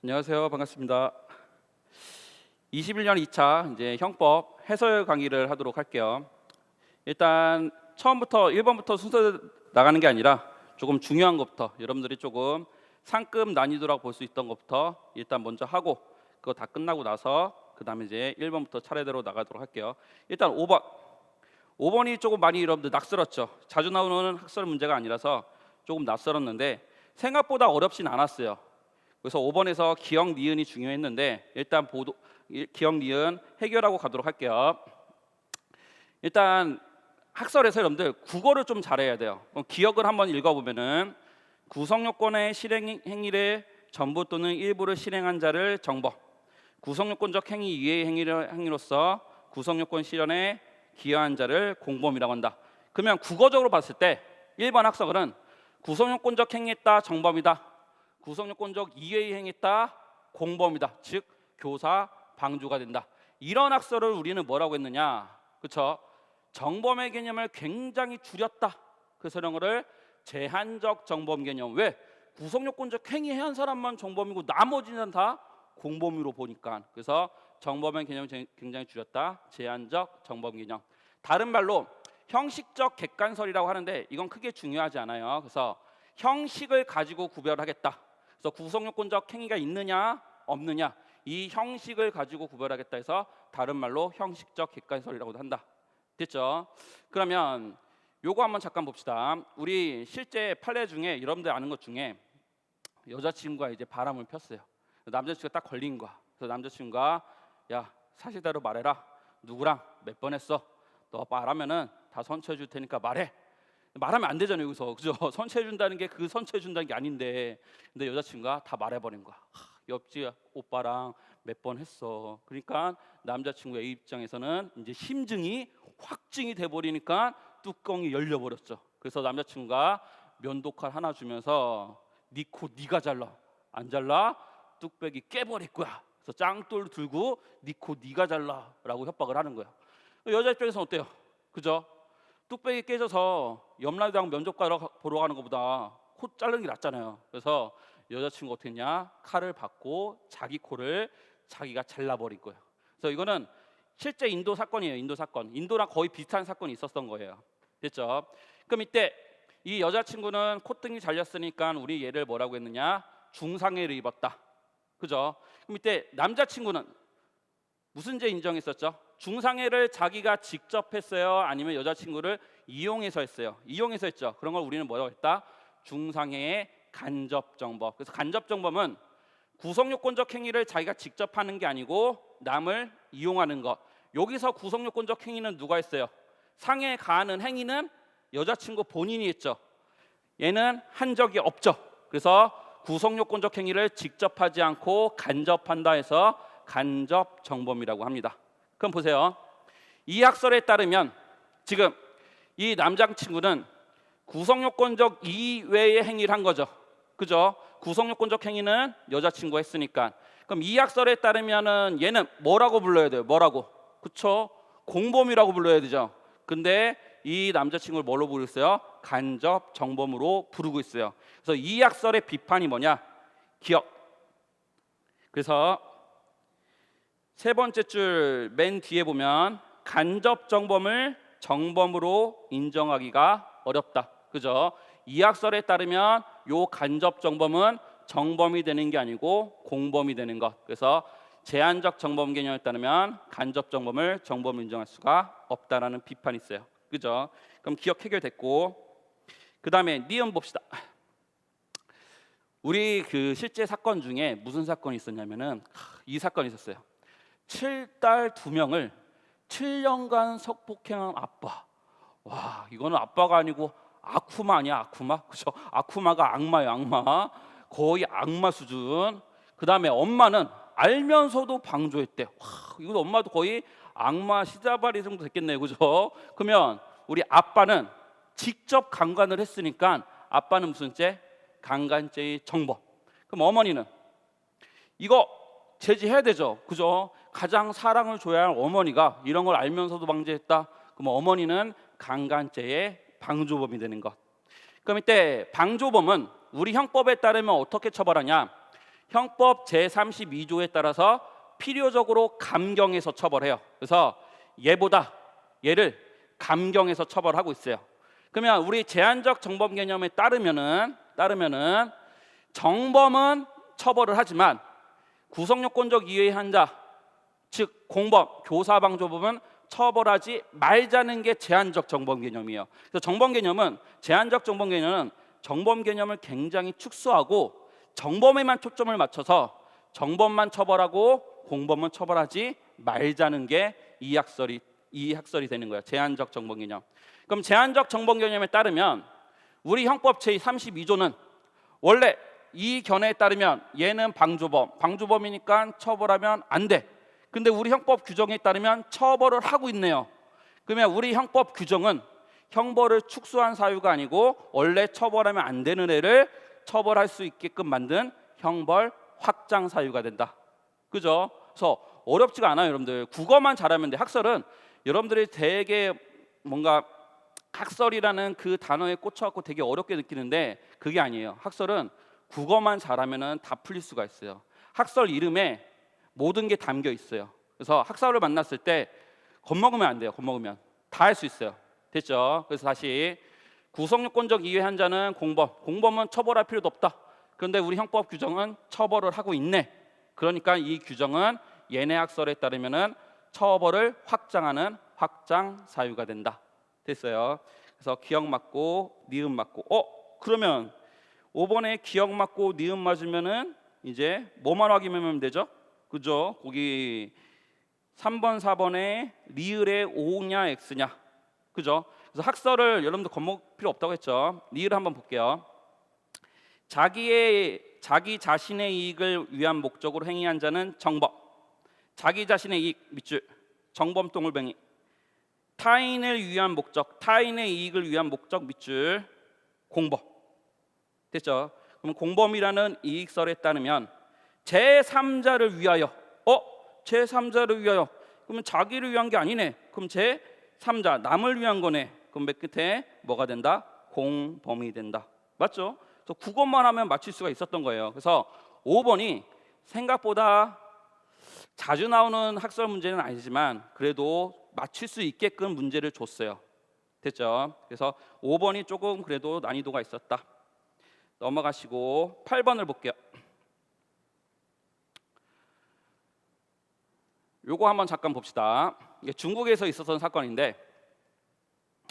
안녕하세요. 반갑습니다. 21년 2차 이제 형법 해설 강의를 하도록 할게요. 일단 처음부터 1번부터 순서 나가는 게 아니라 조금 중요한 것부터 여러분들이 조금 상급 난이도라고 볼 수 있던 것부터 일단 먼저 하고 그거 다 끝나고 나서 그 다음에 이제 1번부터 차례대로 나가도록 할게요. 일단 5번이 조금 많이 여러분들 낯설었죠. 자주 나오는 학설 문제가 아니라서 조금 낯설었는데 생각보다 어렵진 않았어요. 그래서 5번에서 기억 니은이 중요했는데 일단 기억 니은 해결하고 가도록 할게요. 일단 학설에서 여러분들 국어를 좀 잘해야 돼요. 그럼 기억을 한번 읽어보면은 구성요건의 실행 행위를 전부 또는 일부를 실행한 자를 정법, 구성요건적 행위 이외의 행위로서 구성요건 실현에 기여한 자를 공범이라고 한다. 그러면 국어적으로 봤을 때 1번 학설은 구성요건적 행위했다 정범이다, 구성요건적 이외의 행위했다 공범이다, 즉 교사 방주가 된다. 이런 학설을 우리는 뭐라고 했느냐, 그렇죠? 정범의 개념을 굉장히 줄였다. 그래서 이런 거를 제한적 정범 개념. 왜? 구성요건적 행위 한 사람만 정범이고 나머지는 다 공범으로 보니까. 그래서 정범의 개념을 굉장히 줄였다. 제한적 정범 개념. 다른 말로 형식적 객관설이라고 하는데 이건 크게 중요하지 않아요. 그래서 형식을 가지고 구별하겠다. 그래서 구성요건적 행위가 있느냐 없느냐, 이 형식을 가지고 구별하겠다 해서 다른 말로 형식적 객관설이라고도 한다. 됐죠? 그러면 요거 한번 잠깐 봅시다. 우리 실제 판례 중에 여러분들 아는 것 중에 여자친구가 이제 바람을 폈어요. 남자친구가 딱 걸린 거야. 그래서 남자친구가 야 사실대로 말해라. 누구랑 몇 번 했어? 너 말하면은 다 선처해 줄 테니까 말해. 말하면 안 되잖아요 여기서, 그죠? 선처해 준다는 게 그 선처해 준다는 게 아닌데, 근데 여자친구가 다 말해버린 거야. 옆집 오빠랑 몇 번 했어. 그러니까 남자친구의 입장에서는 이제 심증이 확증이 돼버리니까 뚜껑이 열려버렸죠. 그래서 남자친구가 면도칼 하나 주면서 네 코 네가 잘라. 안 잘라? 뚝배기 깨버릴 거야. 그래서 짱돌 들고 네 코 네가 잘라라고 협박을 하는 거야. 여자 입장에서는 어때요? 그죠? 뚝배기 깨져서 옆라당 면접 보러 가는 것보다 코 자르는 게 낫잖아요. 그래서 여자친구가 어떻게 했냐? 칼을 받고 자기 코를 자기가 잘라버린 거예요. 그래서 이거는 실제 인도 사건이에요. 인도 사건. 인도랑 거의 비슷한 사건이 있었던 거예요. 됐죠? 그럼 이때 이 여자친구는 콧등이 잘렸으니까 우리 얘를 뭐라고 했느냐? 중상해를 입었다. 그죠? 그럼 이때 남자친구는 무슨 죄 인정했었죠? 중상해를 자기가 직접 했어요? 아니면 여자친구를 이용해서 했어요? 이용해서 했죠. 그런 걸 우리는 뭐라고 했다? 중상해의 간접정범. 그래서 간접정범은 구성요건적 행위를 자기가 직접 하는 게 아니고 남을 이용하는 것. 여기서 구성요건적 행위는 누가 했어요? 상해에 가하는 행위는 여자친구 본인이 했죠. 얘는 한 적이 없죠. 그래서 구성요건적 행위를 직접 하지 않고 간접한다 해서 간접정범이라고 합니다. 그럼 보세요. 이 학설에 따르면 지금 이 남자친구는 구성요건적 이외의 행위를 한 거죠. 그죠? 구성요건적 행위는 여자친구가 했으니까. 그럼 이 학설에 따르면은 얘는 뭐라고 불러야 돼요? 뭐라고? 그쵸? 공범이라고 불러야 되죠. 근데 이 남자친구를 뭘로 부르고 있어요? 간접정범으로 부르고 있어요. 그래서 이 학설의 비판이 뭐냐? 기억. 그래서 세 번째 줄 맨 뒤에 보면 간접정범을 정범으로 인정하기가 어렵다. 그죠? 이 학설에 따르면 요 간접정범은 정범이 되는 게 아니고 공범이 되는 것. 그래서 제한적 정범 개념에 따르면 간접정범을 정범으로 인정할 수가 없다라는 비판이 있어요. 그죠? 그럼 기억 해결됐고, 그 다음에 니은 봅시다. 우리 그 실제 사건 중에 무슨 사건이 있었냐면은 이 사건이 있었어요. 7딸 2명을 7년간 성폭행한 아빠. 와, 이거는 아빠가 아니고 아쿠마 아니야? 아쿠마? 그죠? 아쿠마가 악마예요, 악마. 거의 악마 수준. 그 다음에 엄마는 알면서도 방조했대. 와, 이거 엄마도 거의 악마 시자바리 정도 됐겠네요, 그죠? 그러면 우리 아빠는 직접 강간을 했으니까 아빠는 무슨 죄? 강간죄의 정범. 그럼 어머니는 이거 제지해야 되죠, 그죠? 가장 사랑을 줘야 할 어머니가 이런 걸 알면서도 방조했다. 그럼 어머니는 강간죄의 방조범이 되는 것. 그럼 이때 방조범은 우리 형법에 따르면 어떻게 처벌하냐? 형법 제32조에 따라서 필요적으로 감경해서 처벌해요. 그래서 얘를 감경해서 처벌하고 있어요. 그러면 우리 제한적 정범 개념에 따르면은 정범은 처벌을 하지만 구성요건적 이해의 한자, 즉 공범, 교사방조범은 처벌하지 말자는 게 제한적 정범 개념이에요. 그래서 정범 개념은 제한적 정범 개념은 정범 개념을 굉장히 축소하고 정범에만 초점을 맞춰서 정범만 처벌하고 공범은 처벌하지 말자는 게 이 학설이 되는 거예요. 제한적 정범 개념. 그럼 제한적 정범 개념에 따르면 우리 형법 제32조는 원래 이 견해에 따르면 얘는 방조범이니까 처벌하면 안 돼. 근데 우리 형법 규정에 따르면 처벌을 하고 있네요. 그러면 우리 형법 규정은 형벌을 축소한 사유가 아니고 원래 처벌하면 안 되는 애를 처벌할 수 있게끔 만든 형벌 확장 사유가 된다. 그죠? 그래서 어렵지가 않아요, 여러분들. 국어만 잘하면 돼. 학설은 여러분들이 되게 뭔가 학설이라는 그 단어에 꽂혀갖고 되게 어렵게 느끼는데 그게 아니에요. 학설은 국어만 잘하면은 다 풀릴 수가 있어요. 학설 이름에 모든 게 담겨 있어요. 그래서 학설을 만났을 때 겁먹으면 안 돼요. 겁먹으면 다 할 수 있어요. 됐죠? 그래서 다시 구성요건적 이해 한자는 공범은 처벌할 필요도 없다. 그런데 우리 형법 규정은 처벌을 하고 있네. 그러니까 이 규정은 얘네 학설에 따르면은 처벌을 확장하는 확장 사유가 된다. 됐어요. 그래서 기억 맞고 니은 맞고 그러면 5번에 기억 맞고 니은 맞으면은 이제 뭐만 확인하면 되죠? 그죠? 거기 3번 4번에 리을의 O냐 X냐. 그죠? 그래서 학설을 여러분들 겁먹을 필요 없다고 했죠. 리을 한번 볼게요. 자기 자신의 이익을 위한 목적으로 행위한 자는 정범. 자기 자신의 이익 밑줄 정범 동글뱅이. 타인을 위한 목적, 타인의 이익을 위한 목적 밑줄 공범. 됐죠? 그럼 공범이라는 이익설에 따르면 제3자를 위하여. 제3자를 위하여. 그러면 자기를 위한 게 아니네. 그럼 제3자 남을 위한 거네. 그럼 맨 끝에 뭐가 된다? 공범이 된다. 맞죠? 그래서 그것만 하면 맞출 수가 있었던 거예요. 그래서 5번이 생각보다 자주 나오는 학설 문제는 아니지만 그래도 맞출 수 있게끔 문제를 줬어요. 됐죠? 그래서 5번이 조금 그래도 난이도가 있었다. 넘어가시고 8번을 볼게요. 요거 한번 잠깐 봅시다. 이게 중국에서 있었던 사건인데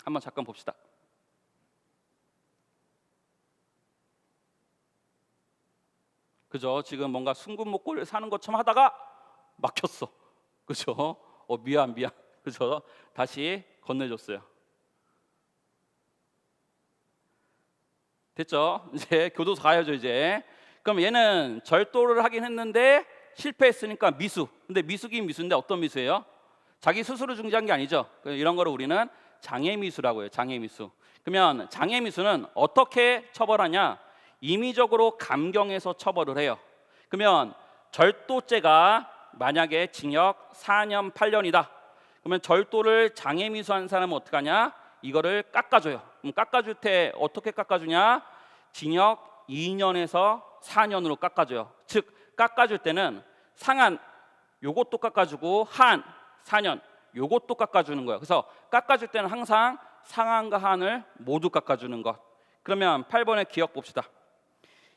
한번 잠깐 봅시다. 그죠? 지금 뭔가 순금 목걸이를 사는 것처럼 하다가 막혔어. 그죠? 미안. 그죠? 다시 건네줬어요. 됐죠? 이제 교도소 가야죠 이제. 그럼 얘는 절도를 하긴 했는데 실패했으니까 미수. 근데 미수긴 미수인데 어떤 미수예요? 자기 스스로 중지한 게 아니죠. 이런 거를 우리는 장애미수라고 해요. 장애미수. 그러면 장애미수는 어떻게 처벌하냐? 임의적으로 감경해서 처벌을 해요. 그러면 절도죄가 만약에 징역 4년 8년이다. 그러면 절도를 장애미수한 사람은 어떻게 하냐? 이거를 깎아줘요. 그럼 깎아줄 때 어떻게 깎아주냐? 징역 2년에서 4년으로 깎아줘요. 즉 깎아줄 때는 상한 요것도 깎아주고 한 4년 요것도 깎아주는 거예요. 그래서 깎아줄 때는 항상 상한과 한을 모두 깎아주는 것. 그러면 8번의 기억 봅시다.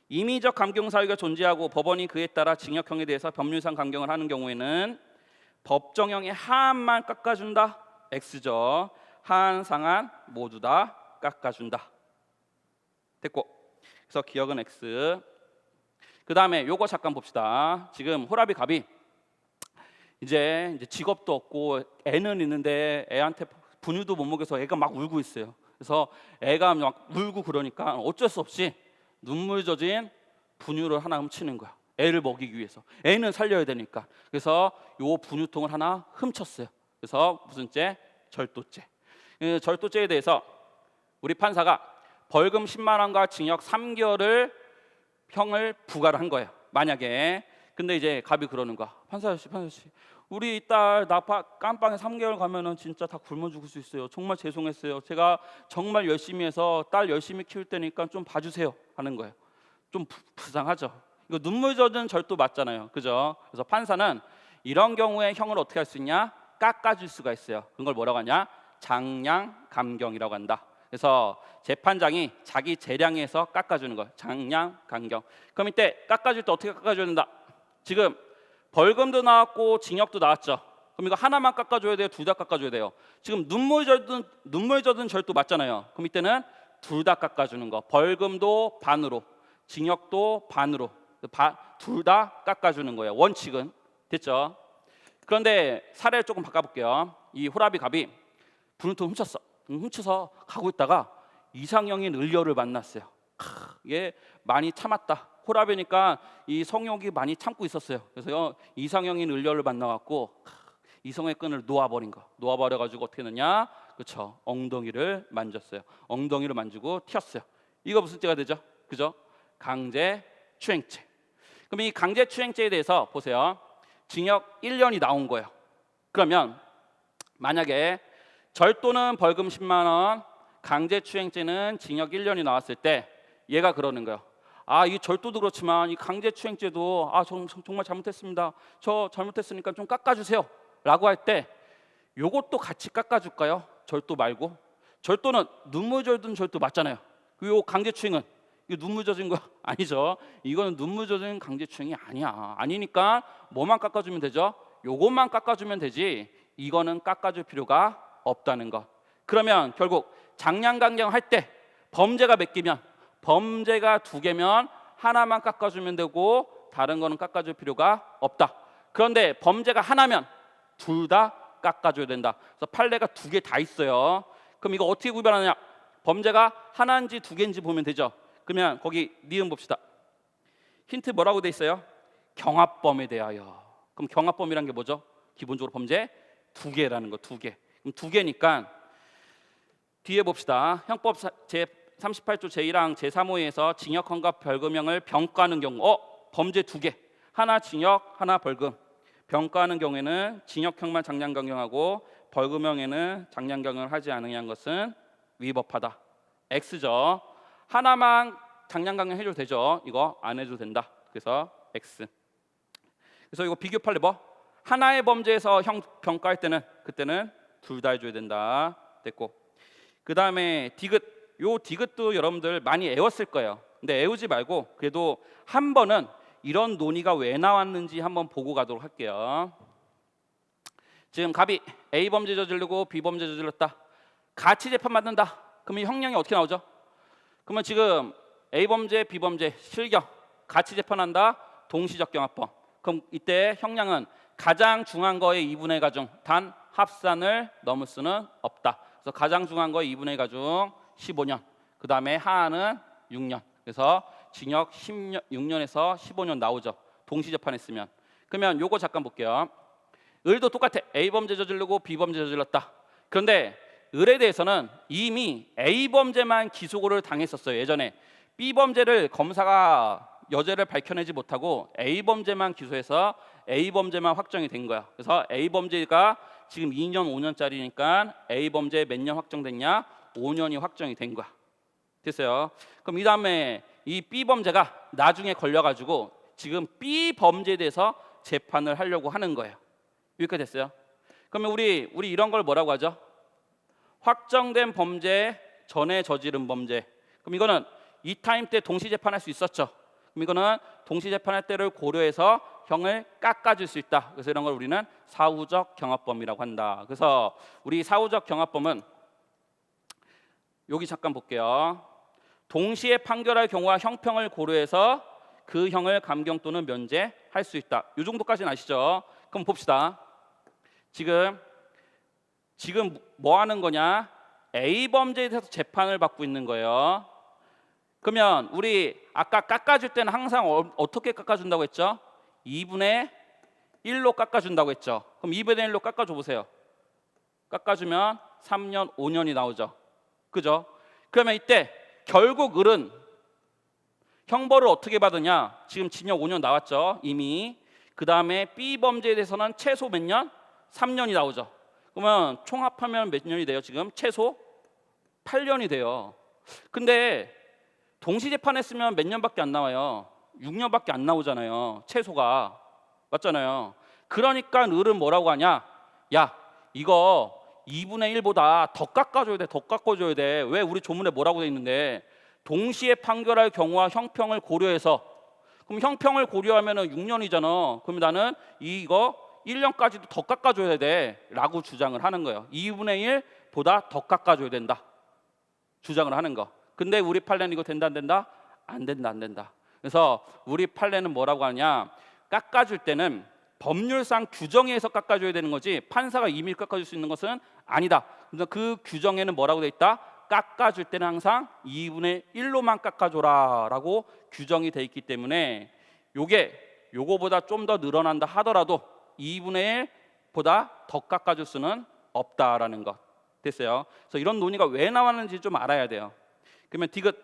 임의적 감경 사유가 존재하고 법원이 그에 따라 징역형에 대해서 법률상 감경을 하는 경우에는 법정형의 하한만 깎아준다. X죠. 하한, 상한 모두 다 깎아준다. 됐고. 그래서 기억은 X. 그 다음에 요거 잠깐 봅시다. 지금 호라비 갑이 이제 직업도 없고 애는 있는데 애한테 분유도 못 먹여서 애가 막 울고 있어요. 그래서 애가 막 울고 그러니까 어쩔 수 없이 눈물 젖은 분유를 하나 훔치는 거야. 애를 먹이기 위해서. 애는 살려야 되니까. 그래서 요 분유통을 하나 훔쳤어요. 그래서 무슨 죄? 절도죄. 절도죄에 대해서 우리 판사가 벌금 10만 원과 징역 3개월을 형을 부과를 한 거예요. 만약에. 근데 이제 갑이 그러는 거야. 판사 아저씨 우리 딸 나파 깜빵에 3개월 가면은 진짜 다 굶어 죽을 수 있어요. 정말 죄송했어요. 제가 정말 열심히 해서 딸 열심히 키울 테니까 좀 봐주세요 하는 거예요. 좀 불쌍하죠. 이거 눈물 젖은 절도 맞잖아요. 그죠? 그래서 판사는 이런 경우에 형을 어떻게 할 수 있냐? 깎아줄 수가 있어요. 그런 걸 뭐라고 하냐? 장량 감경이라고 한다. 그래서 재판장이 자기 재량에서 깎아주는 거예요. 장량 감경. 그럼 이때 깎아줄 때 어떻게 깎아줘야 된다? 지금 벌금도 나왔고 징역도 나왔죠. 그럼 이거 하나만 깎아줘야 돼요? 둘 다 깎아줘야 돼요? 지금 눈물 젖은 절도 맞잖아요. 그럼 이때는 둘 다 깎아주는 거. 벌금도 반으로, 징역도 반으로, 둘 다 깎아주는 거예요. 원칙은. 됐죠? 그런데 사례를 조금 바꿔볼게요. 이 호라비 갑이 분유통 훔쳤어. 훔쳐서 가고 있다가 이상형인 을려를 만났어요. 얘 많이 참았다. 호라비니까 이 성욕이 많이 참고 있었어요. 그래서 이상형인 을려를 만나갖고 이성의 끈을 놓아버린 거. 놓아버려가지고 어떻게 했느냐? 그렇죠. 엉덩이를 만졌어요. 엉덩이를 만지고 튀었어요. 이거 무슨 죄가 되죠? 그죠? 강제추행죄. 그럼 이 강제추행죄에 대해서 보세요. 징역 1년이 나온 거예요. 그러면 만약에 절도는 벌금 10만 원, 강제추행죄는 징역 1년이 나왔을 때 얘가 그러는 거예요. 이 절도도 그렇지만 이 강제추행죄도 정말 잘못했습니다. 저 잘못했으니까 좀 깎아주세요. 라고 할 때 요것도 같이 깎아줄까요? 절도 말고. 절도는 눈물 젖은 절도 맞잖아요. 요 강제추행은 이거 눈물 젖은 거 아니죠? 이거는 눈물 젖은 강제추행이 아니야. 아니니까 뭐만 깎아주면 되죠? 요것만 깎아주면 되지 이거는 깎아줄 필요가 없다는 거. 그러면 결국 장량감경 할 때 범죄가 몇 개면, 범죄가 2개면 하나만 깎아주면 되고 다른 거는 깎아줄 필요가 없다. 그런데 범죄가 하나면 둘 다 깎아줘야 된다. 그래서 판례가 2개 다 있어요. 그럼 이거 어떻게 구별하느냐? 범죄가 하나인지 2개인지 보면 되죠. 그러면 거기 니은 봅시다. 힌트 뭐라고 돼 있어요? 경합범에 대하여. 그럼 경합범이란 게 뭐죠? 기본적으로 범죄 2개라는 거. 2개. 그럼 2개니까 뒤에 봅시다. 형법 제 38조 제1항 제3호에서 징역형과 벌금형을 병가하는 경우 범죄 2개. 하나 징역, 하나 벌금. 병가하는 경우에는 징역형만 장량감경하고 벌금형에는 장량감경을 하지 않으냐는 것은 위법하다. X죠. 하나만 장량감경 해줘도 되죠. 이거 안 해줘도 된다. 그래서 X. 그래서 이거 비교 판례 하나의 범죄에서 형 병가할 때는 그때는 둘 다 해줘야 된다. 됐고. 그 다음에 디귿. 요 디귿도 여러분들 많이 애웠을 거예요. 근데 애우지 말고 그래도 한 번은 이런 논의가 왜 나왔는지 한번 보고 가도록 할게요. 지금 갑이 A 범죄 저지르고 B 범죄 저질렀다. 같이 재판 받는다. 그러면 형량이 어떻게 나오죠? 그러면 지금 A 범죄, B 범죄, 실경 같이 재판한다. 동시적 경합범. 그럼 이때 형량은 가장 중한 거의 2분의 1가 중 단 합산을 넘을 수는 없다. 그래서 가장 중한 거의 2분의 1가 중 15년. 그 다음에 하한은 6년. 그래서 징역 6년에서 15년 나오죠. 동시 재판했으면. 그러면 요거 잠깐 볼게요. 을도 똑같아. A 범죄 저지르고 B 범죄 저질렀다. 그런데 을에 대해서는 이미 A 범죄만 기소를 당했었어요. 예전에 B 범죄를 검사가 여죄를 밝혀내지 못하고 A 범죄만 기소해서 A 범죄만 확정이 된 거야. 그래서 A 범죄가 지금 2년 5년짜리니까 A 범죄 몇 년 확정됐냐? 5년이 확정이 된 거야. 됐어요. 그럼 이 다음에 이 B 범죄가 나중에 걸려가지고 지금 B 범죄에 대해서 재판을 하려고 하는 거예요. 여기까지 됐어요. 그러면 우리 이런 걸 뭐라고 하죠? 확정된 범죄 전에 저지른 범죄. 그럼 이거는 이 타임 때 동시 재판할 수 있었죠. 그럼 이거는 동시 재판할 때를 고려해서 형을 깎아줄 수 있다. 그래서 이런 걸 우리는 사후적 경합범이라고 한다. 그래서 우리 사후적 경합범은 여기 잠깐 볼게요. 동시에 판결할 경우와 형평을 고려해서 그 형을 감경 또는 면제할 수 있다. 이 정도까지는 아시죠? 그럼 봅시다. 지금 뭐 하는 거냐? A 범죄에 대해서 재판을 받고 있는 거예요. 그러면 우리 아까 깎아줄 때는 항상 어떻게 깎아준다고 했죠? 2분의 1로 깎아준다고 했죠. 그럼 2분의 1로 깎아줘 보세요. 깎아주면 3년, 5년이 나오죠. 그죠? 그러면 이때 결국 을은 형벌을 어떻게 받으냐? 지금 징역 5년 나왔죠. 이미. 그 다음에 B 범죄에 대해서는 최소 몇 년? 3년이 나오죠. 그러면 총합하면 몇 년이 돼요? 지금 최소 8년이 돼요. 근데 동시 재판했으면 몇 년밖에 안 나와요? 6년밖에 안 나오잖아요. 최소가. 맞잖아요. 그러니까 을은 뭐라고 하냐? 야, 이거 2분의 1보다 더 깎아줘야 돼. 더 깎아줘야 돼. 왜 우리 조문에 뭐라고 돼 있는데 동시에 판결할 경우와 형평을 고려해서 그럼 형평을 고려하면은 6년이잖아. 그럼 나는 이거 1년까지도 더 깎아줘야 돼 라고 주장을 하는 거예요. 2분의 1보다 더 깎아줘야 된다 주장을 하는 거. 근데 우리 판례는 이거 된다 안 된다? 안 된다 안 된다. 그래서 우리 판례는 뭐라고 하냐, 깎아줄 때는 법률상 규정에 의해서 깎아줘야 되는 거지 판사가 임의로 깎아줄 수 있는 것은 아니다. 그래서 그 규정에는 뭐라고 돼 있다? 깎아줄 때는 항상 2분의 1로만 깎아줘라 라고 규정이 돼 있기 때문에 요거보다 좀 더 늘어난다 하더라도 2분의 1보다 더 깎아줄 수는 없다라는 것. 됐어요. 그래서 이런 논의가 왜 나왔는지 좀 알아야 돼요. 그러면 디귿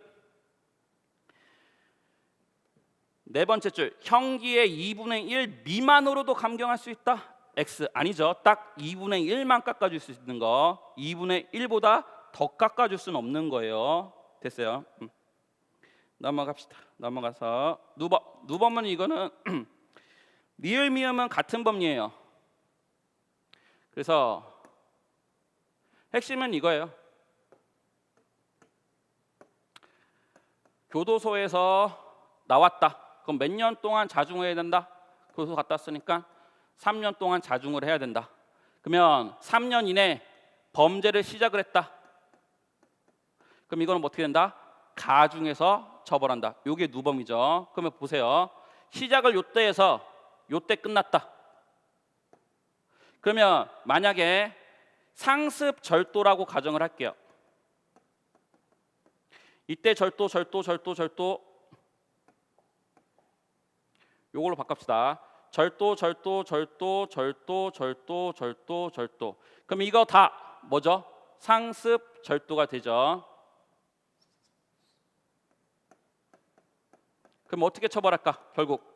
네 번째 줄, 형기의 2분의 1 미만으로도 감경할 수 있다. X 아니죠. 딱 2분의 1만 깎아줄 수 있는 거. 2분의 1보다 더 깎아줄 수는 없는 거예요. 됐어요. 넘어갑시다. 넘어가서 누범. 누범은 이거는 리을 미음은 같은 법리예요. 그래서 핵심은 이거예요. 교도소에서 나왔다. 그럼 몇 년 동안 자중을 해야 된다? 교도소 갔다 왔으니까 3년 동안 자중을 해야 된다. 그러면 3년 이내 범죄를 시작을 했다. 그럼 이거는 어떻게 된다? 가중해서 처벌한다. 이게 누범이죠. 그러면 보세요. 시작을 요때 해서 요때 끝났다. 그러면 만약에 상습 절도라고 가정을 할게요. 이때 절도 요걸로 바꿉시다. 절도. 그럼 이거 다 뭐죠? 상습 절도가 되죠. 그럼 어떻게 처벌할까? 결국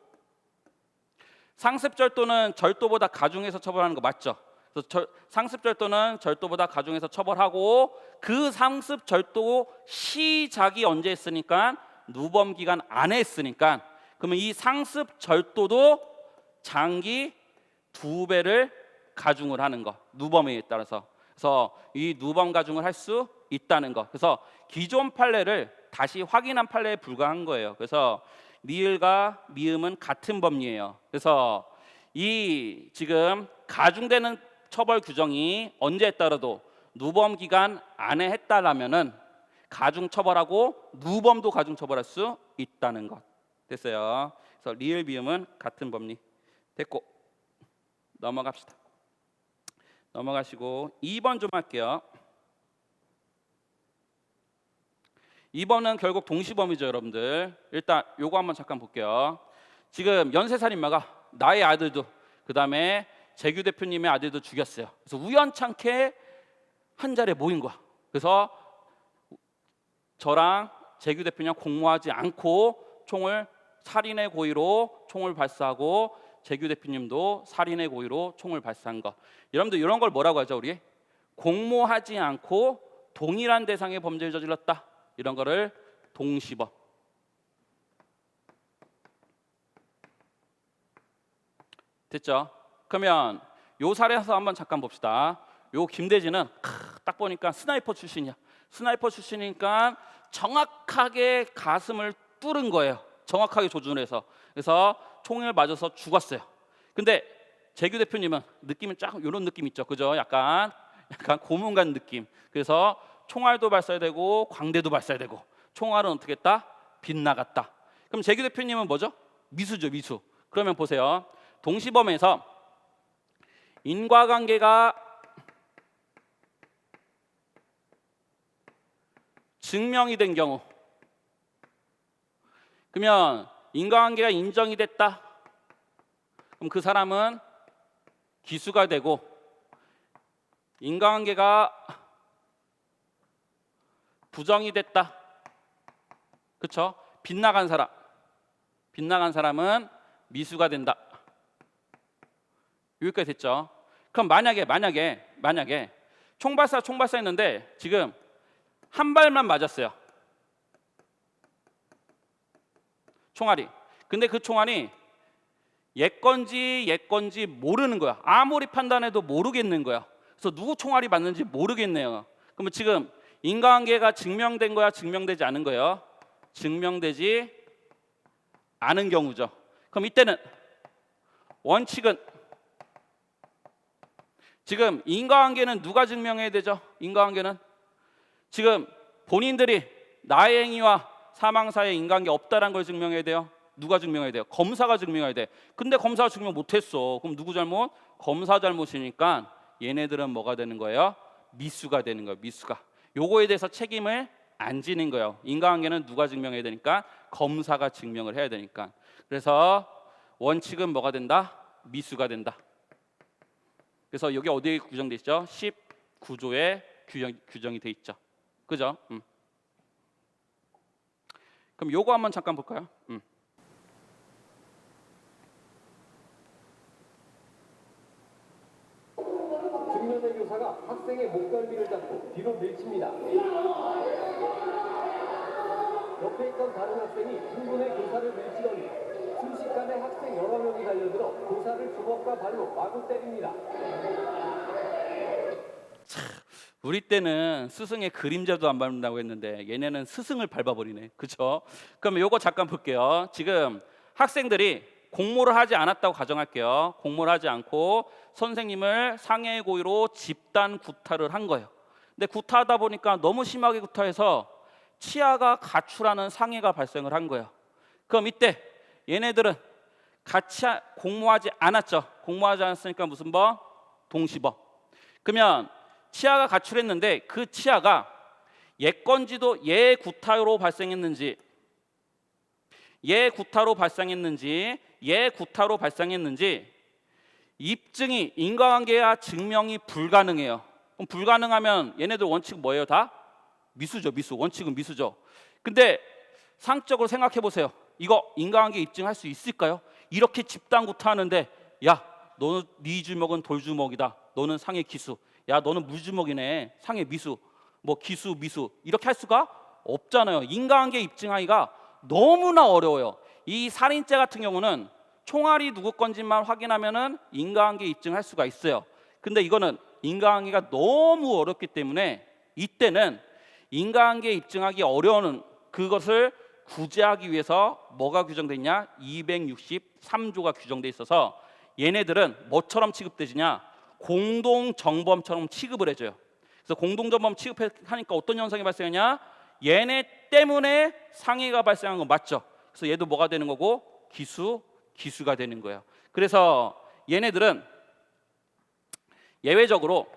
상습 절도는 절도보다 가중해서 처벌하는 거 맞죠? 그래서 상습 절도는 절도보다 가중해서 처벌하고 그 상습 절도 시작이 언제 했으니까 누범 기간 안에 했으니까 그러면 이 상습 절도도 장기 2배를 가중을 하는 거. 누범에 따라서. 그래서 이 누범 가중을 할 수 있다는 거. 그래서 기존 판례를 다시 확인한 판례에 불과한 거예요. 그래서 리을과 미음은 같은 법리예요. 그래서 이 지금 가중되는 처벌 규정이 언제 했다라도 누범 기간 안에 했다라면은 가중 처벌하고 누범도 가중 처벌할 수 있다는 것. 됐어요. 그래서 리을 미음은 같은 법리. 됐고 넘어갑시다. 넘어가시고 2번 좀 할게요. 2번은 결국 동시범위죠, 여러분들. 일단 요거 한번 잠깐 볼게요. 지금 연쇄살인마가 나의 아들도 그다음에 재규 대표님의 아들도 죽였어요. 그래서 우연찮게 한 자리에 모인 거야. 그래서 저랑 재규 대표님 공모하지 않고 총을 살인의 고의로 총을 발사하고 재규 대표님도 살인의 고의로 총을 발사한 거. 여러분들 이런 걸 뭐라고 하죠? 우리 공모하지 않고 동일한 대상의 범죄를 저질렀다. 이런 거를 동시범. 됐죠? 그러면 요 사례에서 한번 잠깐 봅시다. 요 김대진은 딱 보니까 스나이퍼 출신이야. 스나이퍼 출신이니까 정확하게 가슴을 뚫은 거예요. 정확하게 조준을 해서. 그래서 총을 맞아서 죽었어요. 근데 재규 대표님은 느낌은 쫙 이런 느낌 있죠, 그죠? 약간 고문 간 느낌. 그래서 총알도 발사되고 광대도 발사되고 총알은 어떻게 했다? 빗나갔다. 그럼 재규 대표님은 뭐죠? 미수죠, 미수. 그러면 보세요. 동시범에서 인과관계가 증명이 된 경우, 그러면 인과관계가 인정이 됐다. 그럼 그 사람은 기수가 되고, 인과관계가 부정이 됐다. 그렇죠? 빗나간 사람은 미수가 된다. 여기까지 됐죠? 그럼 만약에 총 발사했는데 지금 한 발만 맞았어요. 총알이. 근데 그 총알이 얘 건지 모르는 거야. 아무리 판단해도 모르겠는 거야. 그래서 누구 총알이 맞는지 모르겠네요. 그러면 지금 인과관계가 증명된 거야, 증명되지 않은 거예요? 증명되지 않은 경우죠. 그럼 이때는 원칙은 지금 인과관계는 누가 증명해야 되죠? 인과관계는 지금 본인들이 나의 행위와 사망 사이에 인과관계 없다라는 걸 증명해야 돼요. 누가 증명해야 돼요? 검사가 증명해야 돼. 근데 검사가 증명 못했어. 그럼 누구 잘못? 검사 잘못이니까 얘네들은 뭐가 되는 거예요? 미수가 되는 거예요. 미수가. 요거에 대해서 책임을 안 지는 거예요. 인과관계는 누가 증명해야 되니까? 검사가 증명을 해야 되니까. 그래서 원칙은 뭐가 된다? 미수가 된다. 그래서 여기 어디에 규정돼 있죠? 19조에 규정이 돼 있죠. 그죠? 그럼 요거 한번 잠깐 볼까요? 증명된 교사가 학생의 목덜미를 잡고 뒤로 밀칩니다. 옆에 있던 다른 학생이 흥분해 교사를 밀치더니 순식간에 학생 여러 명이 달려들어 교사를 주먹과 발로 마구 때립니다. 우리 때는 스승의 그림자도 안 밟는다고 했는데 얘네는 스승을 밟아버리네. 그렇죠? 그럼 요거 잠깐 볼게요. 지금 학생들이 공모를 하지 않았다고 가정할게요. 공모를 하지 않고 선생님을 상해 고의로 집단 구타를 한 거예요. 근데 구타하다 보니까 너무 심하게 구타해서 치아가 가출하는 상해가 발생을 한 거예요. 그럼 이때 얘네들은 같이 공모하지 않았죠. 공모하지 않았으니까 무슨 법? 동시법. 그러면 치아가 가출했는데 그 치아가 얘 건지도 얘 구타로 발생했는지 얘 구타로 발생했는지 입증이 인과관계와 증명이 불가능해요. 그럼 불가능하면 얘네들 원칙 뭐예요? 다? 미수죠. 미수. 원칙은 미수죠. 근데 상적으로 생각해 보세요. 이거 인과관계 입증할 수 있을까요? 이렇게 집단 구타하는데 야 너는 네 주먹은 돌주먹이다. 너는 상해 기수. 야 너는 무주먹이네. 상해 미수. 뭐 기수 미수. 이렇게 할 수가 없잖아요. 인과관계 입증하기가 너무나 어려워요. 이 살인죄 같은 경우는 총알이 누구 건지만 확인하면은 인과관계 입증할 수가 있어요. 근데 이거는 인과관계가 너무 어렵기 때문에 이때는 인과관계 입증하기 어려운 그것을 구제하기 위해서 뭐가 규정돼 있냐? 263조가 규정돼 있어서 얘네들은 뭐처럼 취급되지냐? 공동정범처럼 취급을 해줘요. 그래서 공동정범 취급하니까 어떤 현상이 발생하냐? 얘네 때문에 상해가 발생한 건 맞죠. 그래서 얘도 뭐가 되는 거고? 기수가 되는 거예요. 그래서 얘네들은 예외적으로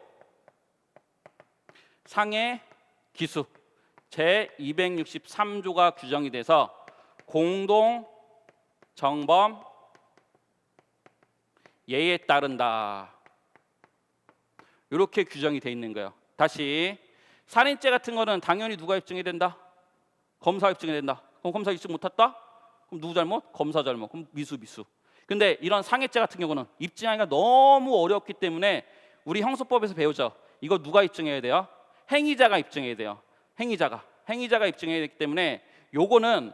상해 기수 제 263조가 규정이 돼서 공동 정범 예에 따른다. 이렇게 규정이 돼 있는 거예요. 다시 살인죄 같은 거는 당연히 누가 입증해야 된다? 검사가 입증해야 된다. 그럼 검사 입증 못했다? 그럼 누구 잘못? 검사 잘못. 그럼 미수. 근데 이런 상해죄 같은 경우는 입증하기가 너무 어렵기 때문에 우리 형사법에서 배우죠. 이거 누가 입증해야 돼요? 행위자가 입증해야 돼요. 행위자가 입증해야 되기 때문에 요거는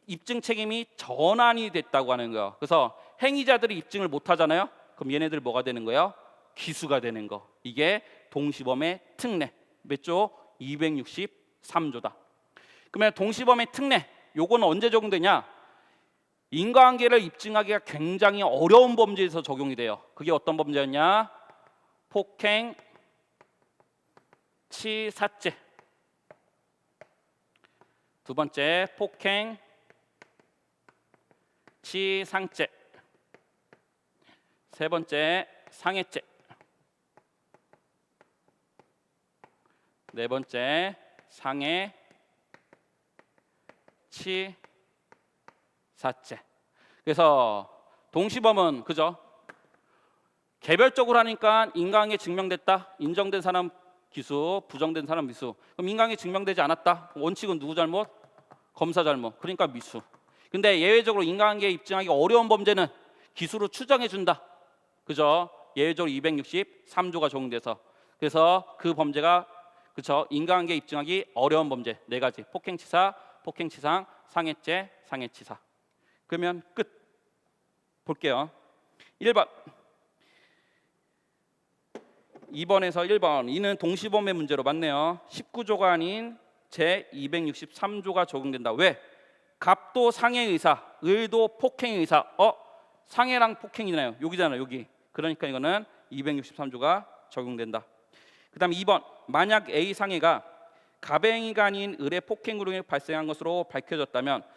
입증 책임이 전환이 됐다고 하는 거예요. 그래서 행위자들이 입증을 못 하잖아요. 그럼 얘네들 뭐가 되는 거예요? 기수가 되는 거. 이게 동시범의 특례. 몇 조? 263조다. 그러면 동시범의 특례 요거는 언제 적용되냐? 인과관계를 입증하기가 굉장히 어려운 범죄에서 적용이 돼요. 그게 어떤 범죄였냐? 폭행, 치사죄. 두 번째 폭행, 치상죄. 세 번째 상해죄. 네 번째 상해, 치사죄. 그래서 동시범은 그죠? 개별적으로 하니까 인과관계 증명됐다. 인정된 사람 기수, 부정된 사람 미수. 그럼 인과관계 증명되지 않았다. 원칙은 누구 잘못? 검사 잘못. 그러니까 미수. 근데 예외적으로 인과관계 입증하기 어려운 범죄는 기수로 추정해 준다. 그죠? 예외적으로 263조가 적용돼서. 그래서 그 범죄가 그렇죠? 인과관계 입증하기 어려운 범죄 네 가지. 폭행치사, 폭행치상, 상해죄, 상해치사. 그러면 끝. 볼게요. 1번 2번에서 1번 이는 동시범위 문제로 맞네요. 19조가 아닌 제 263조가 적용된다. 왜? 갑도 상해 의사, 을도 폭행 의사. 상해랑 폭행이잖아요. 여기잖아요. 여기. 그러니까 이거는 263조가 적용된다. 그다음 2번 만약 A 상해가 갑의 행위가 아닌 을의 폭행으로 인해 발생한 것으로 밝혀졌다면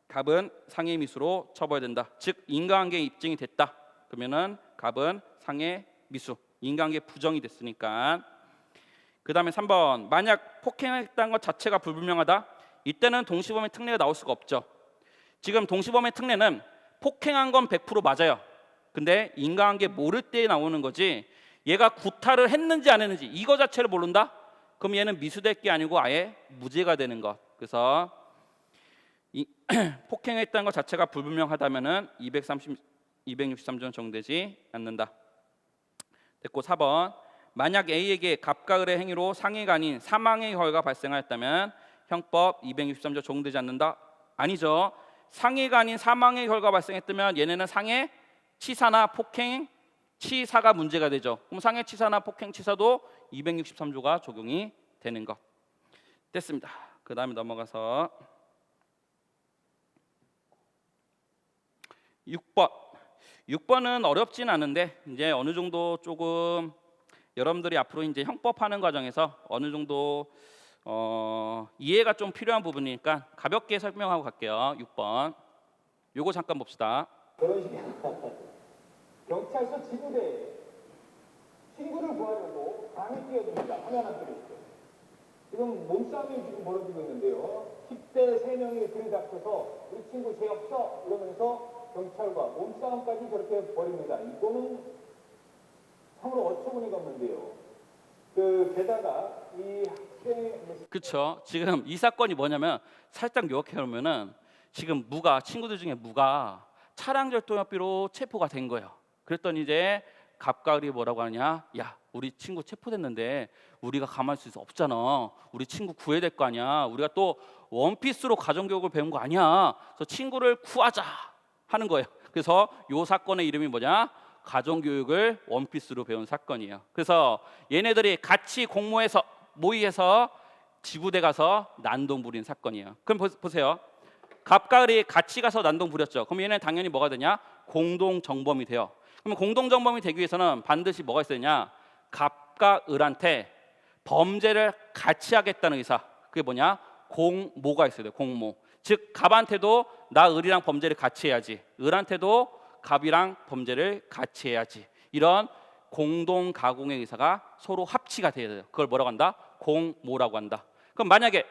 갑은 상해 미수로 처벌된다. 즉 인과관계 입증이 됐다. 그러면은 갑은 상해 미수, 인과관계 부정이 됐으니까. 그다음에 3번 만약 폭행했다는 것 자체가 불분명하다. 이때는 동시범위 특례가 나올 수가 없죠. 지금 동시범위 특례는 폭행한 건 100% 맞아요. 근데 인과관계 모를 때 나오는 거지. 얘가 구타를 했는지 안 했는지 이거 자체를 모른다? 그럼 얘는 미수될 게 아니고 아예 무죄가 되는 것. 그래서 폭행했다는 것 자체가 불분명하다면은 263조는 적용되지 않는다. 됐고 4번 만약 A에게 갑과 을의 행위로 상해가 아닌 사망의 결과가 발생하였다면 형법 263조 적용되지 않는다. 아니죠. 상해가 아닌 사망의 결과가 발생했다면 얘네는 상해, 치사나 폭행, 치사가 문제가 되죠. 그럼 상해, 치사나 폭행, 치사도 263조가 적용이 되는 것. 됐습니다. 그 다음에 넘어가서 6번은 어렵진 않은데 이제 어느 정도 조금 여러분들이 앞으로 이제 형법하는 과정에서 어느 정도 이해가 좀 필요한 부분이니까 가볍게 설명하고 갈게요. 6번. 요거 잠깐 봅시다. 결혼식이 경찰서 지구대에 친구를 구하려고 강에 뛰어듭니다. 화면 한 줄이 있어요. 지금 몸싸움이 지금 벌어지고 있는데요. 10대 3명이 들이닥쳐서 우리 친구 죄 없어 이러면서 경찰과 몸싸움까지 저렇게 벌입니다. 이거는 참으로 어처구니가 없는데요. 게다가 이 학생 그렇죠. 지금 이 사건이 뭐냐면 살짝 요약해 보면은 지금 친구들 중에 무가 차량절도협의로 체포가 된 거예요. 그랬더니 이제 갑과 을이 뭐라고 하냐? 야, 우리 친구 체포됐는데 우리가 가만히 있을 수 없잖아. 우리 친구 구해야 될 거 아니야. 우리가 또 원피스로 가정교육을 배운 거 아니야. 그래서 친구를 구하자 하는 거예요. 그래서 요 사건의 이름이 뭐냐? 가정교육을 원피스로 배운 사건이에요. 그래서 얘네들이 같이 모의해서 지구대 가서 난동 부린 사건이에요. 그럼 보세요. 갑과 을이 같이 가서 난동 부렸죠. 그럼 얘는 당연히 뭐가 되냐? 공동 정범이 돼요. 그럼 공동 정범이 되기 위해서는 반드시 뭐가 있어야 되냐? 갑과 을한테 범죄를 같이 하겠다는 의사. 그게 뭐냐? 공모가 있어야 돼요. 공모. 즉 갑한테도 나 을이랑 범죄를 같이 해야지. 을한테도 갑이랑 범죄를 같이 해야지. 이런 공동 가공의 의사가 서로 합치가 돼야 돼요. 그걸 뭐라고 한다? 공모라고 한다. 그럼 만약에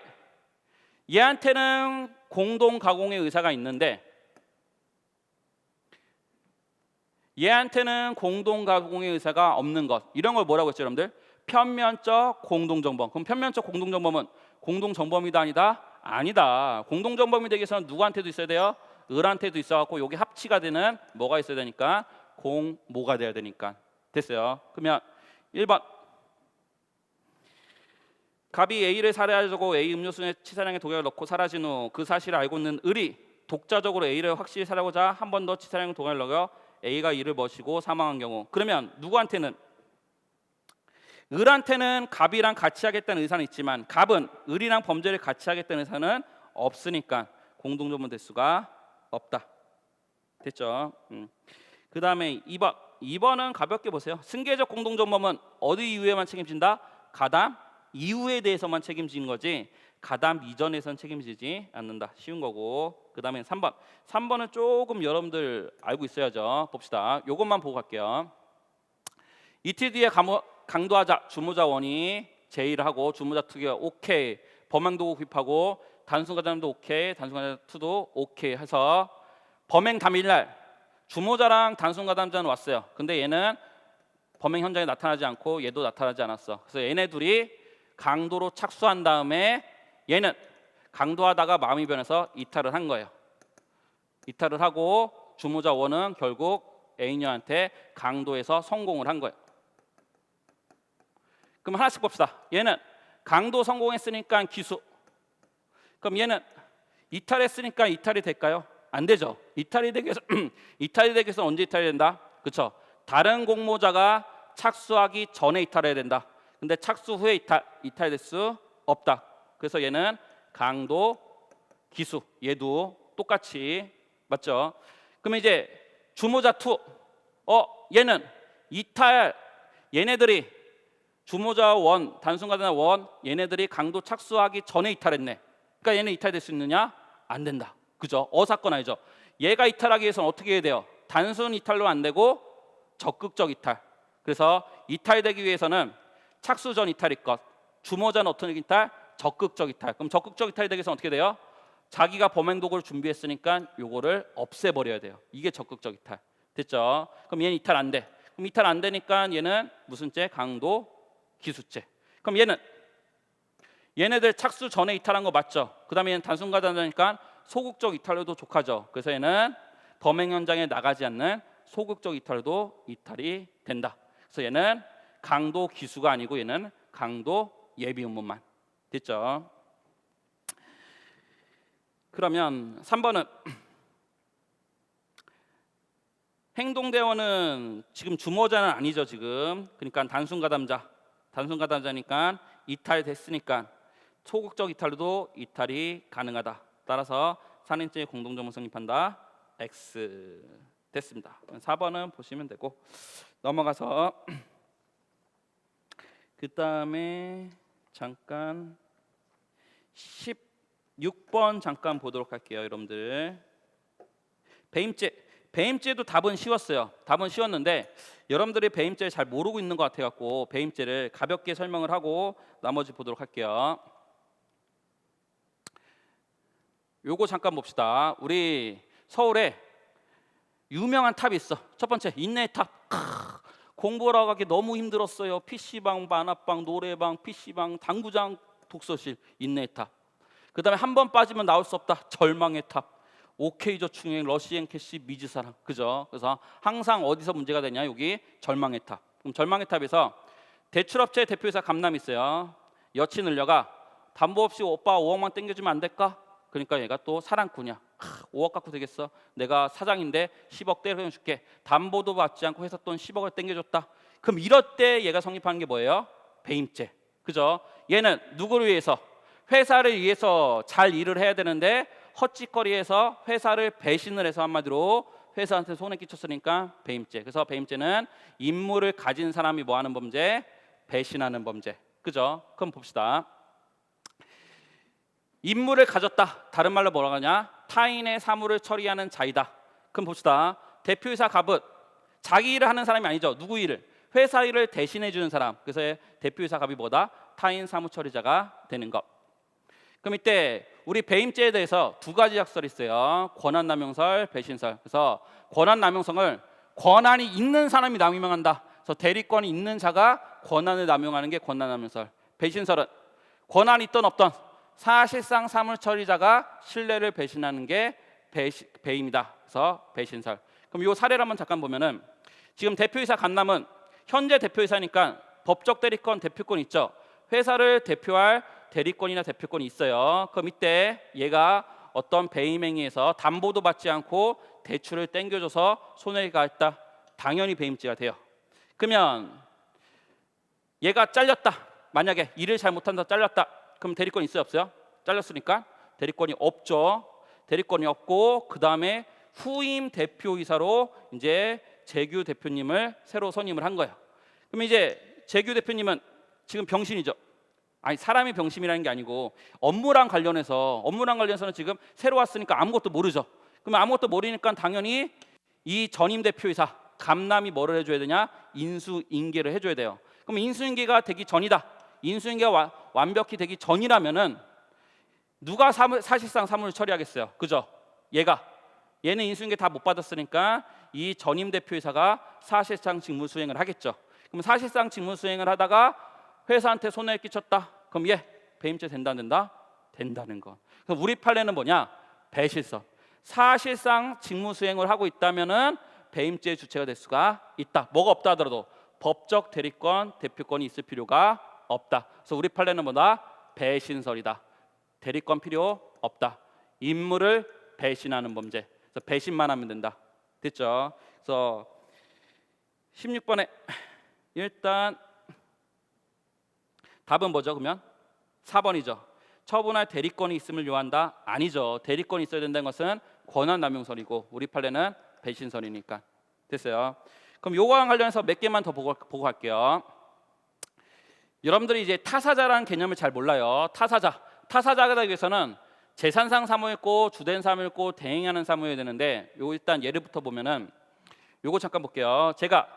얘한테는 공동 가공의 의사가 있는데 얘한테는 공동 가공의 의사가 없는 것. 이런 걸 뭐라고 했죠, 여러분들? 편면적 공동 정범. 그럼 편면적 공동 정범은 공동 정범이다 아니다? 아니다. 공동 정범이 되기 위해서는 누구한테도 있어야 돼요? 을한테도 있어 갖고 여기 합치가 되는 뭐가 있어야 되니까 공모가 돼야 되니까. 됐어요. 그러면 1번 갑이 A를 살해하려고 A 음료수에 치사량의 독약을 넣고 사라진 후 그 사실을 알고 있는 을이 독자적으로 A를 확실히 살해하고자 한 번 더 치사량의 독약을 넣어 A가 이를 머시고 사망한 경우, 그러면 누구한테는? 을한테는 갑이랑 같이 하겠다는 의사는 있지만 갑은 을이랑 범죄를 같이 하겠다는 의사는 없으니까 공동정범 될 수가 없다. 됐죠? 그 다음에 2번은 가볍게 보세요. 승계적 공동정범은 어디 이후에만 책임진다? 가담 이후에 대해서만 책임지는 거지 가담 이전에선 책임지지 않는다. 쉬운 거고. 그 다음에 3번은 조금 여러분들 알고 있어야죠. 봅시다. 요것만 보고 갈게요. 이틀 뒤에 강도하자. 주무자 원이 제의를 하고 주무자 투기가 오케이. 범행도구 구입하고 단순가담도 오케이. 단순가담 투도 오케이 해서 범행 당일날 주모자랑 단순가담자는 왔어요. 근데 얘는 범행 현장에 나타나지 않고 얘도 나타나지 않았어. 그래서 얘네 둘이 강도로 착수한 다음에 얘는 강도하다가 마음이 변해서 이탈을 한 거예요. 이탈을 하고 주모자 원은 결국 A녀한테 강도에서 성공을 한 거예요. 그럼 하나씩 봅시다. 얘는 강도 성공했으니까 기수. 그럼 얘는 이탈했으니까 이탈이 될까요? 안 되죠. 이탈이 되기 위해서 이탈이 되기 위해서 언제 이탈이 된다? 그렇죠. 다른 공모자가 착수하기 전에 이탈해야 된다. 근데 착수 후에 이탈될 수 없다. 그래서 얘는 강도, 기수. 얘도 똑같이 맞죠? 그러면 이제 주모자 2. 얘는 이탈 얘네들이 주모자 1, 단순가단 1 얘네들이 강도 착수하기 전에 이탈했네. 그러니까 얘는 이탈될 수 있느냐? 안 된다. 그죠? 어사건 아니죠. 얘가 이탈하기 위해서는 어떻게 해야 돼요? 단순 이탈로 안 되고 적극적 이탈. 그래서 이탈되기 위해서는 착수 전 이탈일 것. 주모자는 어떤 이탈? 적극적 이탈. 그럼 적극적 이탈이 되기 위해서는 어떻게 돼요? 자기가 범행 도구를 준비했으니까 요거를 없애버려야 돼요. 이게 적극적 이탈. 됐죠? 그럼 얘는 이탈 안 돼. 그럼 이탈 안 되니까 얘는 무슨 죄? 강도 기수죄. 그럼 얘네들 착수 전에 이탈한 거 맞죠? 그 다음에 얘는 단순가단자니까 소극적 이탈로도 족하죠. 그래서 얘는 범행 현장에 나가지 않는 소극적 이탈도 이탈이 된다. 그래서 얘는 강도 기수가 아니고 얘는 강도 예비 음모만. 됐죠? 그러면 3번은 행동대원은 지금 주모자는 아니죠. 지금 그러니까 단순가담자니까 이탈됐으니까 소극적 이탈도 이탈이 가능하다. 따라서 살인죄의 공동정범 성립한다. X 됐습니다. 4번은 보시면 되고 넘어가서 그 다음에 잠깐 16번 잠깐 보도록 할게요. 여러분들 배임죄도 답은 쉬웠어요. 답은 쉬웠는데 여러분들이 배임죄를 잘 모르고 있는 것 같아갖고 배임죄를 가볍게 설명을 하고 나머지 보도록 할게요. 요거 잠깐 봅시다. 우리 서울에 유명한 탑이 있어. 첫 번째 인내의 탑. 공부하러 가기 너무 힘들었어요. PC방, 만화방, 노래방, PC방, 당구장, 독서실. 인내의 탑. 그 다음에 한 번 빠지면 나올 수 없다. 절망의 탑. OK저축은행, 러시앤캐시, 미즈사랑. 그죠? 그래서 항상 어디서 문제가 되냐? 여기 절망의 탑. 그럼 절망의 탑에서 대출업체 대표이사 감남이 있어요. 여친 을려가 담보 없이 오빠 5억만 땡겨주면 안 될까? 그러니까 얘가 또 사랑꾼이야. 5억 갖고 되겠어? 내가 사장인데 10억 떼어줄게. 담보도 받지 않고 회사 돈 10억을 땡겨줬다. 그럼 이럴 때 얘가 성립하는 게 뭐예요? 배임죄. 그죠? 얘는 누구를 위해서? 회사를 위해서 잘 일을 해야 되는데 헛짓거리해서 회사를 배신을 해서 한마디로 회사한테 손해 끼쳤으니까 배임죄. 그래서 배임죄는 임무를 가진 사람이 뭐 하는 범죄? 배신하는 범죄. 그죠? 그럼 봅시다. 임무를 가졌다. 다른 말로 뭐라고 하냐? 타인의 사무를 처리하는 자이다. 그럼 봅시다. 대표이사 갑은 자기 일을 하는 사람이 아니죠. 누구 일을? 회사 일을 대신해 주는 사람. 그래서 대표이사 갑이 뭐다? 타인 사무 처리자가 되는 것. 그럼 이때 우리 배임죄에 대해서 두 가지 약설이 있어요. 권한남용설, 배신설. 그래서 권한남용성을 권한이 있는 사람이 남용한다. 그래서 대리권이 있는 자가 권한을 남용하는 게 권한남용설. 배신설은 권한이 있던 없던 사실상 사무처리자가 신뢰를 배신하는 게 배임이다. 그래서 배신설. 그럼 이 사례를 한번 잠깐 보면은 지금 대표이사 간남은 현재 대표이사니까 법적 대리권, 대표권 있죠. 회사를 대표할 대리권이나 대표권이 있어요. 그럼 이때 얘가 어떤 배임 행위에서 담보도 받지 않고 대출을 땡겨줘서 손해가 있다. 당연히 배임죄가 돼요. 그러면 얘가 잘렸다. 만약에 일을 잘 못한다 잘렸다. 그럼 대리권 있어요 없어요? 잘렸으니까 대리권이 없죠. 대리권이 없고 그 다음에 후임 대표이사로 이제 재규 대표님을 새로 선임을 한 거예요. 그럼 이제 재규 대표님은 지금 병신이죠. 아니 사람이 병신이라는 게 아니고 업무랑 관련해서는 지금 새로 왔으니까 아무것도 모르죠. 그러면 아무것도 모르니까 당연히 이 전임 대표이사 감남이 뭐를 해줘야 되냐? 인수인계를 해줘야 돼요. 그럼 인수인계가 되기 전이다. 인수인계가 완벽히 되기 전이라면은 누가 사실상 사무를 처리하겠어요? 그죠? 얘는 인수인계 다 못 받았으니까 이 전임 대표이사가 사실상 직무 수행을 하겠죠. 그럼 사실상 직무 수행을 하다가 회사한테 손해를 끼쳤다. 그럼 얘 배임죄 된다 안 된다? 된다는 거. 그럼 우리 판례는 뭐냐? 배실성. 사실상 직무 수행을 하고 있다면은 배임죄의 주체가 될 수가 있다. 뭐가 없다 하더라도 법적 대리권, 대표권이 있을 필요가 없다. 그래서 우리 판례는 뭐다? 배신설이다. 대리권 필요 없다. 임무를 배신하는 범죄. 그래서 배신만 하면 된다. 됐죠? 그래서 16번에 일단 답은 뭐죠? 그러면 4번이죠. 처분할 대리권이 있음을 요한다. 아니죠. 대리권이 있어야 된다는 것은 권한남용설이고 우리 판례는 배신설이니까. 됐어요. 그럼 요거랑 관련해서 몇 개만 더 보고 갈게요. 여러분들이 이제 타사자라는 개념을 잘 몰라요. 타사자가 되기 위해서는 재산상 사무였고 주된 사무였고 대행하는 사무여야 되는데 요 일단 예를부터 보면은 요거 잠깐 볼게요. 제가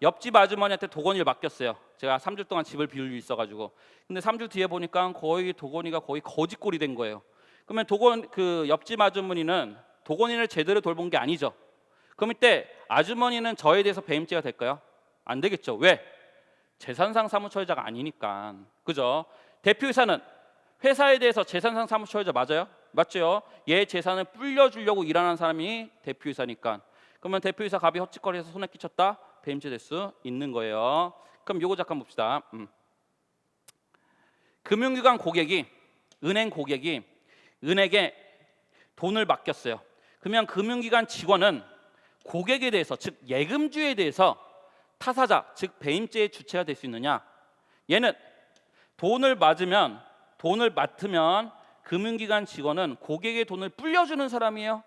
옆집 아주머니한테 도건이를 맡겼어요. 제가 3주 동안 집을 비울 일이 있어가지고. 근데 3주 뒤에 보니까 거의 도건이가 거의 거지꼴이 된 거예요. 그러면 그 옆집 아주머니는 도건이를 제대로 돌본 게 아니죠. 그럼 이때 아주머니는 저에 대해서 배임죄가 될까요? 안 되겠죠. 왜? 재산상 사무처리자가 아니니까. 그죠? 대표이사는 회사에 대해서 재산상 사무처리자 맞아요? 맞죠? 얘 재산을 불려주려고 일하는 사람이 대표이사니까. 그러면 대표이사 갑이 헛짓거리해서 손에 끼쳤다? 배임죄 될 수 있는 거예요. 그럼 요거 잠깐 봅시다. 금융기관 고객이 은행 고객이 은행에 돈을 맡겼어요. 그러면 금융기관 직원은 고객에 대해서 즉 예금주에 대해서 타사자 즉 배임죄의 주체가 될 수 있느냐? 얘는 돈을 맡으면 금융기관 직원은 고객의 돈을 불려주는 사람이에요.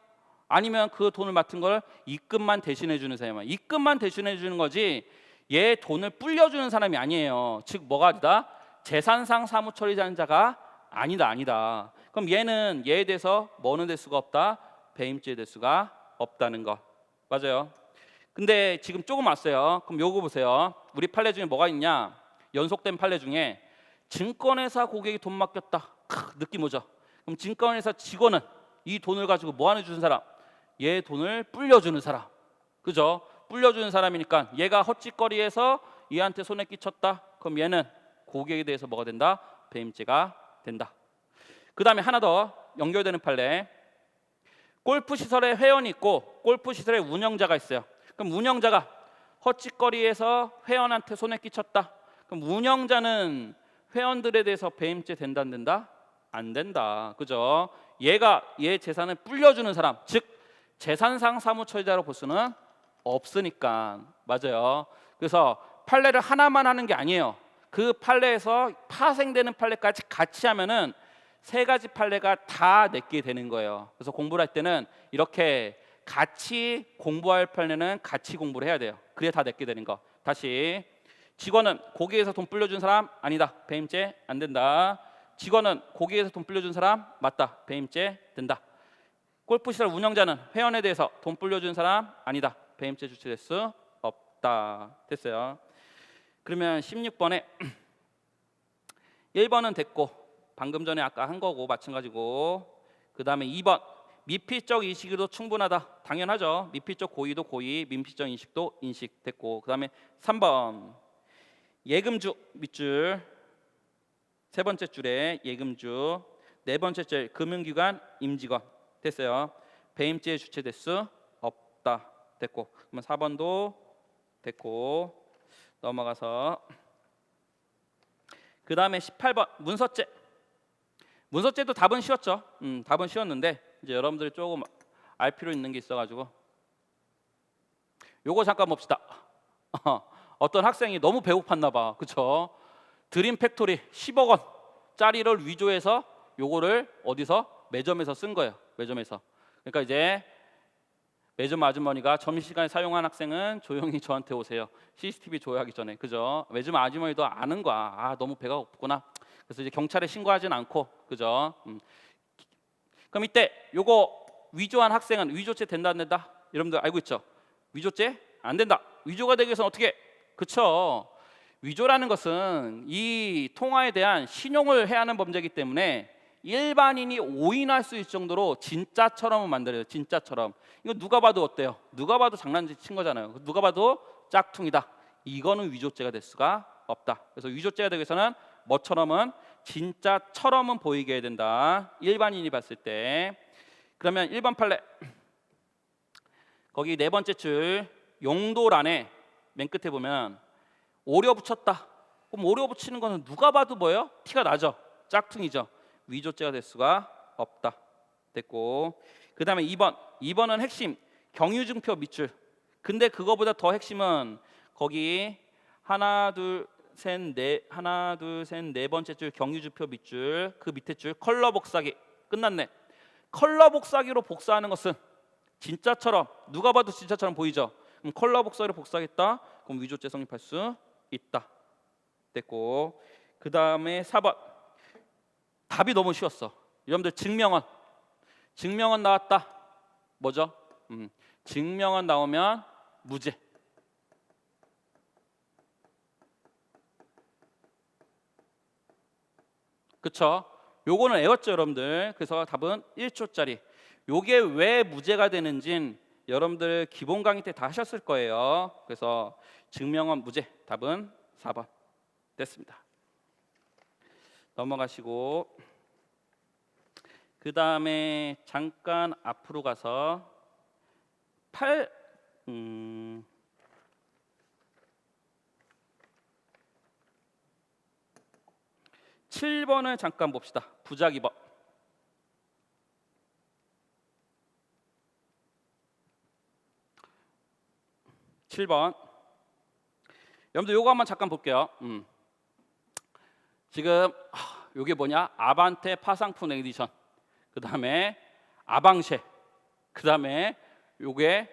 아니면 그 돈을 맡은 걸 입금만 대신해 주는 사람이에요. 입금만 대신해 주는 거지 얘 돈을 불려주는 사람이 아니에요. 즉 뭐가 아니다? 재산상 사무처리자가 아니다. 그럼 얘는 얘에 대해서 뭐는 될 수가 없다? 배임죄 될 수가 없다는 거. 맞아요. 근데 지금 조금 왔어요. 그럼 요거 보세요. 우리 판례 중에 뭐가 있냐? 연속된 판례 중에 증권회사 고객이 돈 맡겼다. 느낌 오죠? 그럼 증권회사 직원은 이 돈을 가지고 뭐 하는 주는 사람? 얘 돈을 불려주는 사람. 그죠? 불려주는 사람이니까 얘가 헛짓거리해서 얘한테 손에 끼쳤다. 그럼 얘는 고객에 대해서 뭐가 된다? 배임죄가 된다. 그 다음에 하나 더 연결되는 판례. 골프 시설에 회원이 있고 골프 시설에 운영자가 있어요. 그럼 운영자가 헛짓거리해서 회원한테 손에 끼쳤다. 그럼 운영자는 회원들에 대해서 배임죄 된다 안 된다? 안 된다. 그죠? 얘가 얘 재산을 불려주는 사람, 즉 재산상 사무처리자로 볼 수는 없으니까. 맞아요. 그래서 판례를 하나만 하는 게 아니에요. 그 판례에서 파생되는 판례까지 같이 하면은 세 가지 판례가 다 냈게 되는 거예요. 그래서 공부를 할 때는 이렇게 같이 공부할 판례는 같이 공부를 해야 돼요. 그래야 다 냈게 되는 거. 다시 직원은 고객에서 돈 불려준 사람 아니다. 배임죄 안 된다. 직원은 고객에서 돈 불려준 사람 맞다. 배임죄 된다. 골프시설 운영자는 회원에 대해서 돈 불려준 사람 아니다. 배임죄 주체될 수 없다. 됐어요. 그러면 16번에 1번은 됐고 방금 전에 아까 한 거고 마찬가지고 그 다음에 2번 미필적 인식으로 충분하다. 당연하죠. 미필적 고의도 고의, 민필적 인식도 인식 됐고 그 다음에 3번 예금주 밑줄 세 번째 줄에 예금주 네 번째 줄 금융기관 임직원 됐어요. 배임죄 주체될 수 없다. 됐고 그러면 4번도 됐고 넘어가서 그 다음에 18번 문서죄도 답은 쉬웠죠. 답은 쉬웠는데 이제 여러분들이 조금 알 필요 있는 게 있어가지고 요거 잠깐 봅시다. 어떤 학생이 너무 배고팠나 봐. 그쵸? 드림 팩토리 10억 원짜리를 위조해서 요거를 어디서? 매점에서 쓴 거예요. 매점에서. 그러니까 이제 매점 아주머니가 점심시간에 사용한 학생은 조용히 저한테 오세요. CCTV 조회하기 전에. 그죠? 매점 아주머니도 아는 거야. 아, 너무 배가 고프구나. 그래서 이제 경찰에 신고하진 않고. 그죠? 그럼 이때 요거 위조한 학생은 위조죄 된다 안 된다? 여러분들 알고 있죠? 위조죄 안 된다. 위조가 되기 위해서는 어떻게? 그쵸? 위조라는 것은 이 통화에 대한 신용을 해하는 범죄이기 때문에 일반인이 오인할 수 있을 정도로 진짜처럼 만들어요. 진짜처럼. 이거 누가 봐도 어때요? 누가 봐도 장난친 거잖아요. 누가 봐도 짝퉁이다. 이거는 위조죄가 될 수가 없다. 그래서 위조죄가 되기 위해서는 뭐처럼은 진짜처럼은 보이게 해야 된다. 일반인이 봤을 때. 그러면 1번 판례 거기 네 번째 줄 용도란에 맨 끝에 보면 오려 붙였다. 그럼 오려 붙이는 거는 누가 봐도 뭐예요? 티가 나죠. 짝퉁이죠. 위조죄가 될 수가 없다. 됐고 그 다음에 2번 2번은 핵심 경유증표 밑줄. 근데 그거보다 더 핵심은 거기 하나 둘 셋 네 번째 줄 경유증표 밑줄, 그 밑에 줄 컬러 복사기. 끝났네. 컬러 복사기로 복사하는 것은 진짜처럼, 누가 봐도 진짜처럼 보이죠? 그럼 컬러 복사기로 복사하겠다. 그럼 위조죄 성립할 수 있다. 됐고, 그 다음에 4번. 답이 너무 쉬웠어. 여러분들 증명원 나왔다. 뭐죠? 증명원 나오면 무죄. 그쵸? 요거는 외웠죠 여러분들. 그래서 답은 1초짜리. 요게 왜 무죄가 되는진 여러분들 기본 강의 때 다 하셨을 거예요. 그래서 증명원 무죄. 답은 4번 됐습니다. 넘어가시고, 그 다음에 잠깐 앞으로 가서 7번을 잠깐 봅시다. 부작위법. 7번. 여러분들 요거 한번 잠깐 볼게요. 지금 요게 뭐냐? 아반떼 파상풍 에디션. 그 다음에 아방쉐. 그 다음에 요게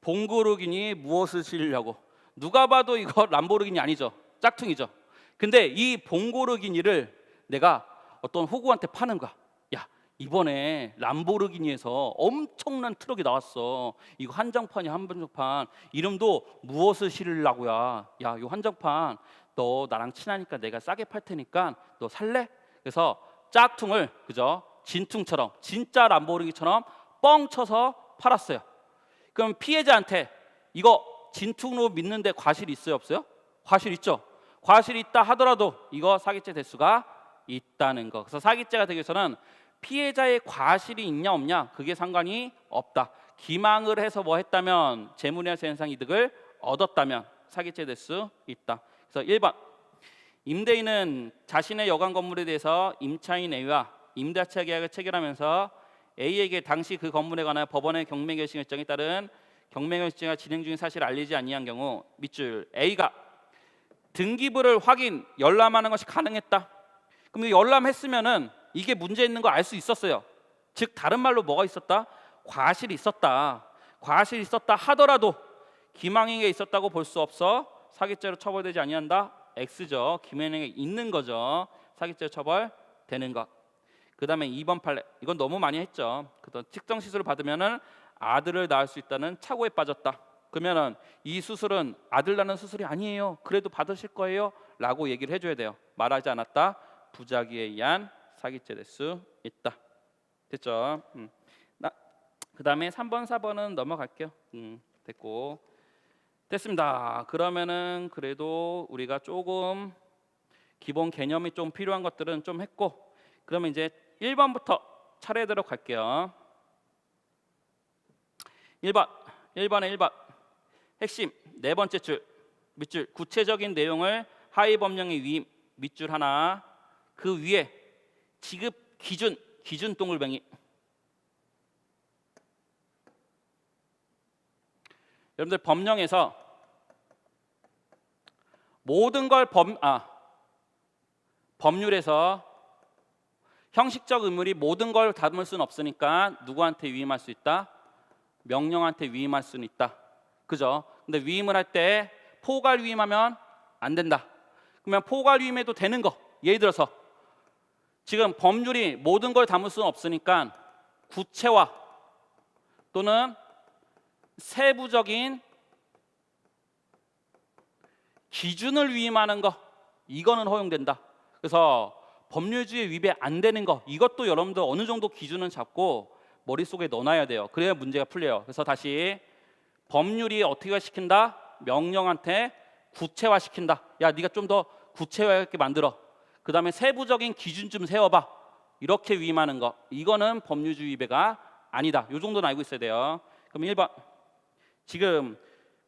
봉고르기니 무엇을 실려고. 누가 봐도 이거 람보르기니 아니죠. 짝퉁이죠. 근데 이 봉고르기니를 내가 어떤 호구한테 파는 거야. 야, 이번에 람보르기니에서 엄청난 트럭이 나왔어. 이거 한정판이야, 한정판. 이름도 무엇을 실으려고야. 야, 이 한정판 너 나랑 친하니까 내가 싸게 팔 테니까 너 살래? 그래서 짝퉁을, 그죠? 진퉁처럼, 진짜 람보르기니처럼 뻥 쳐서 팔았어요. 그럼 피해자한테 이거 진퉁으로 믿는데 과실이 있어요, 없어요? 과실 있죠. 과실이 있다 하더라도 이거 사기죄 될 수가 있다는 거. 그래서 사기죄가 되기 위해서는 피해자의 과실이 있냐 없냐 그게 상관이 없다. 기망을 해서 뭐 했다면, 재물이나 현상 이득을 얻었다면 사기죄 될 수 있다. 그래서 1번. 임대인은 자신의 여관 건물에 대해서 임차인 A와 임대차 계약을 체결하면서 A에게 당시 그 건물에 관하여 법원의 경매결심 결정에 따른 경매결심이 진행 중인 사실을 알리지 아니한 경우 밑줄 A가 등기부를 확인, 열람하는 것이 가능했다. 그럼 열람했으면은 이게 문제 있는 거 알 수 있었어요. 즉 다른 말로 뭐가 있었다? 과실이 있었다. 과실이 있었다 하더라도 기망행위가 있었다고 볼 수 없어 사기죄로 처벌되지 아니한다. X죠. 기망행위가 있는 거죠. 사기죄로 처벌되는 것. 그 다음에 2번 판례. 이건 너무 많이 했죠. 그다음 특정 시술을 받으면은 아들을 낳을 수 있다는 착오에 빠졌다. 그러면은 이 수술은 아들 낳는 수술이 아니에요. 그래도 받으실 거예요. 라고 얘기를 해줘야 돼요. 말하지 않았다. 부작위에 의한 사기죄 될 수 있다. 됐죠? 그 다음에 3번, 4번은 넘어갈게요. 됐고. 됐습니다. 그러면은 그래도 우리가 조금 기본 개념이 좀 필요한 것들은 좀 했고, 그러면 이제 1번부터 차례대로 갈게요. 1번에 1번. 핵심 네 번째 줄 밑줄 구체적인 내용을 하위 법령에 위임 밑줄 하나. 그 위에 지급 기준 동글뱅이. 여러분들 법령에서 모든 걸 법률에서 형식적 의무리 모든 걸 담을 수는 없으니까 누구한테 위임할 수 있다? 명령한테 위임할 수는 있다. 그죠? 근데 위임을 할 때 포괄 위임하면 안 된다. 그러면 포괄 위임해도 되는 거. 예를 들어서 지금 법률이 모든 걸 담을 수는 없으니까 구체화 또는 세부적인 기준을 위임하는 거, 이거는 허용된다. 그래서 법률주의 위배 안 되는 거, 이것도 여러분들 어느 정도 기준은 잡고 머릿속에 넣어놔야 돼요. 그래야 문제가 풀려요. 그래서 다시 법률이 어떻게 시킨다? 명령한테 구체화시킨다. 야, 네가 좀 더 구체화하게 만들어. 그 다음에 세부적인 기준 좀 세워봐. 이렇게 위임하는 거, 이거는 법률주의 위배가 아니다. 이 정도는 알고 있어야 돼요. 그럼 1번. 지금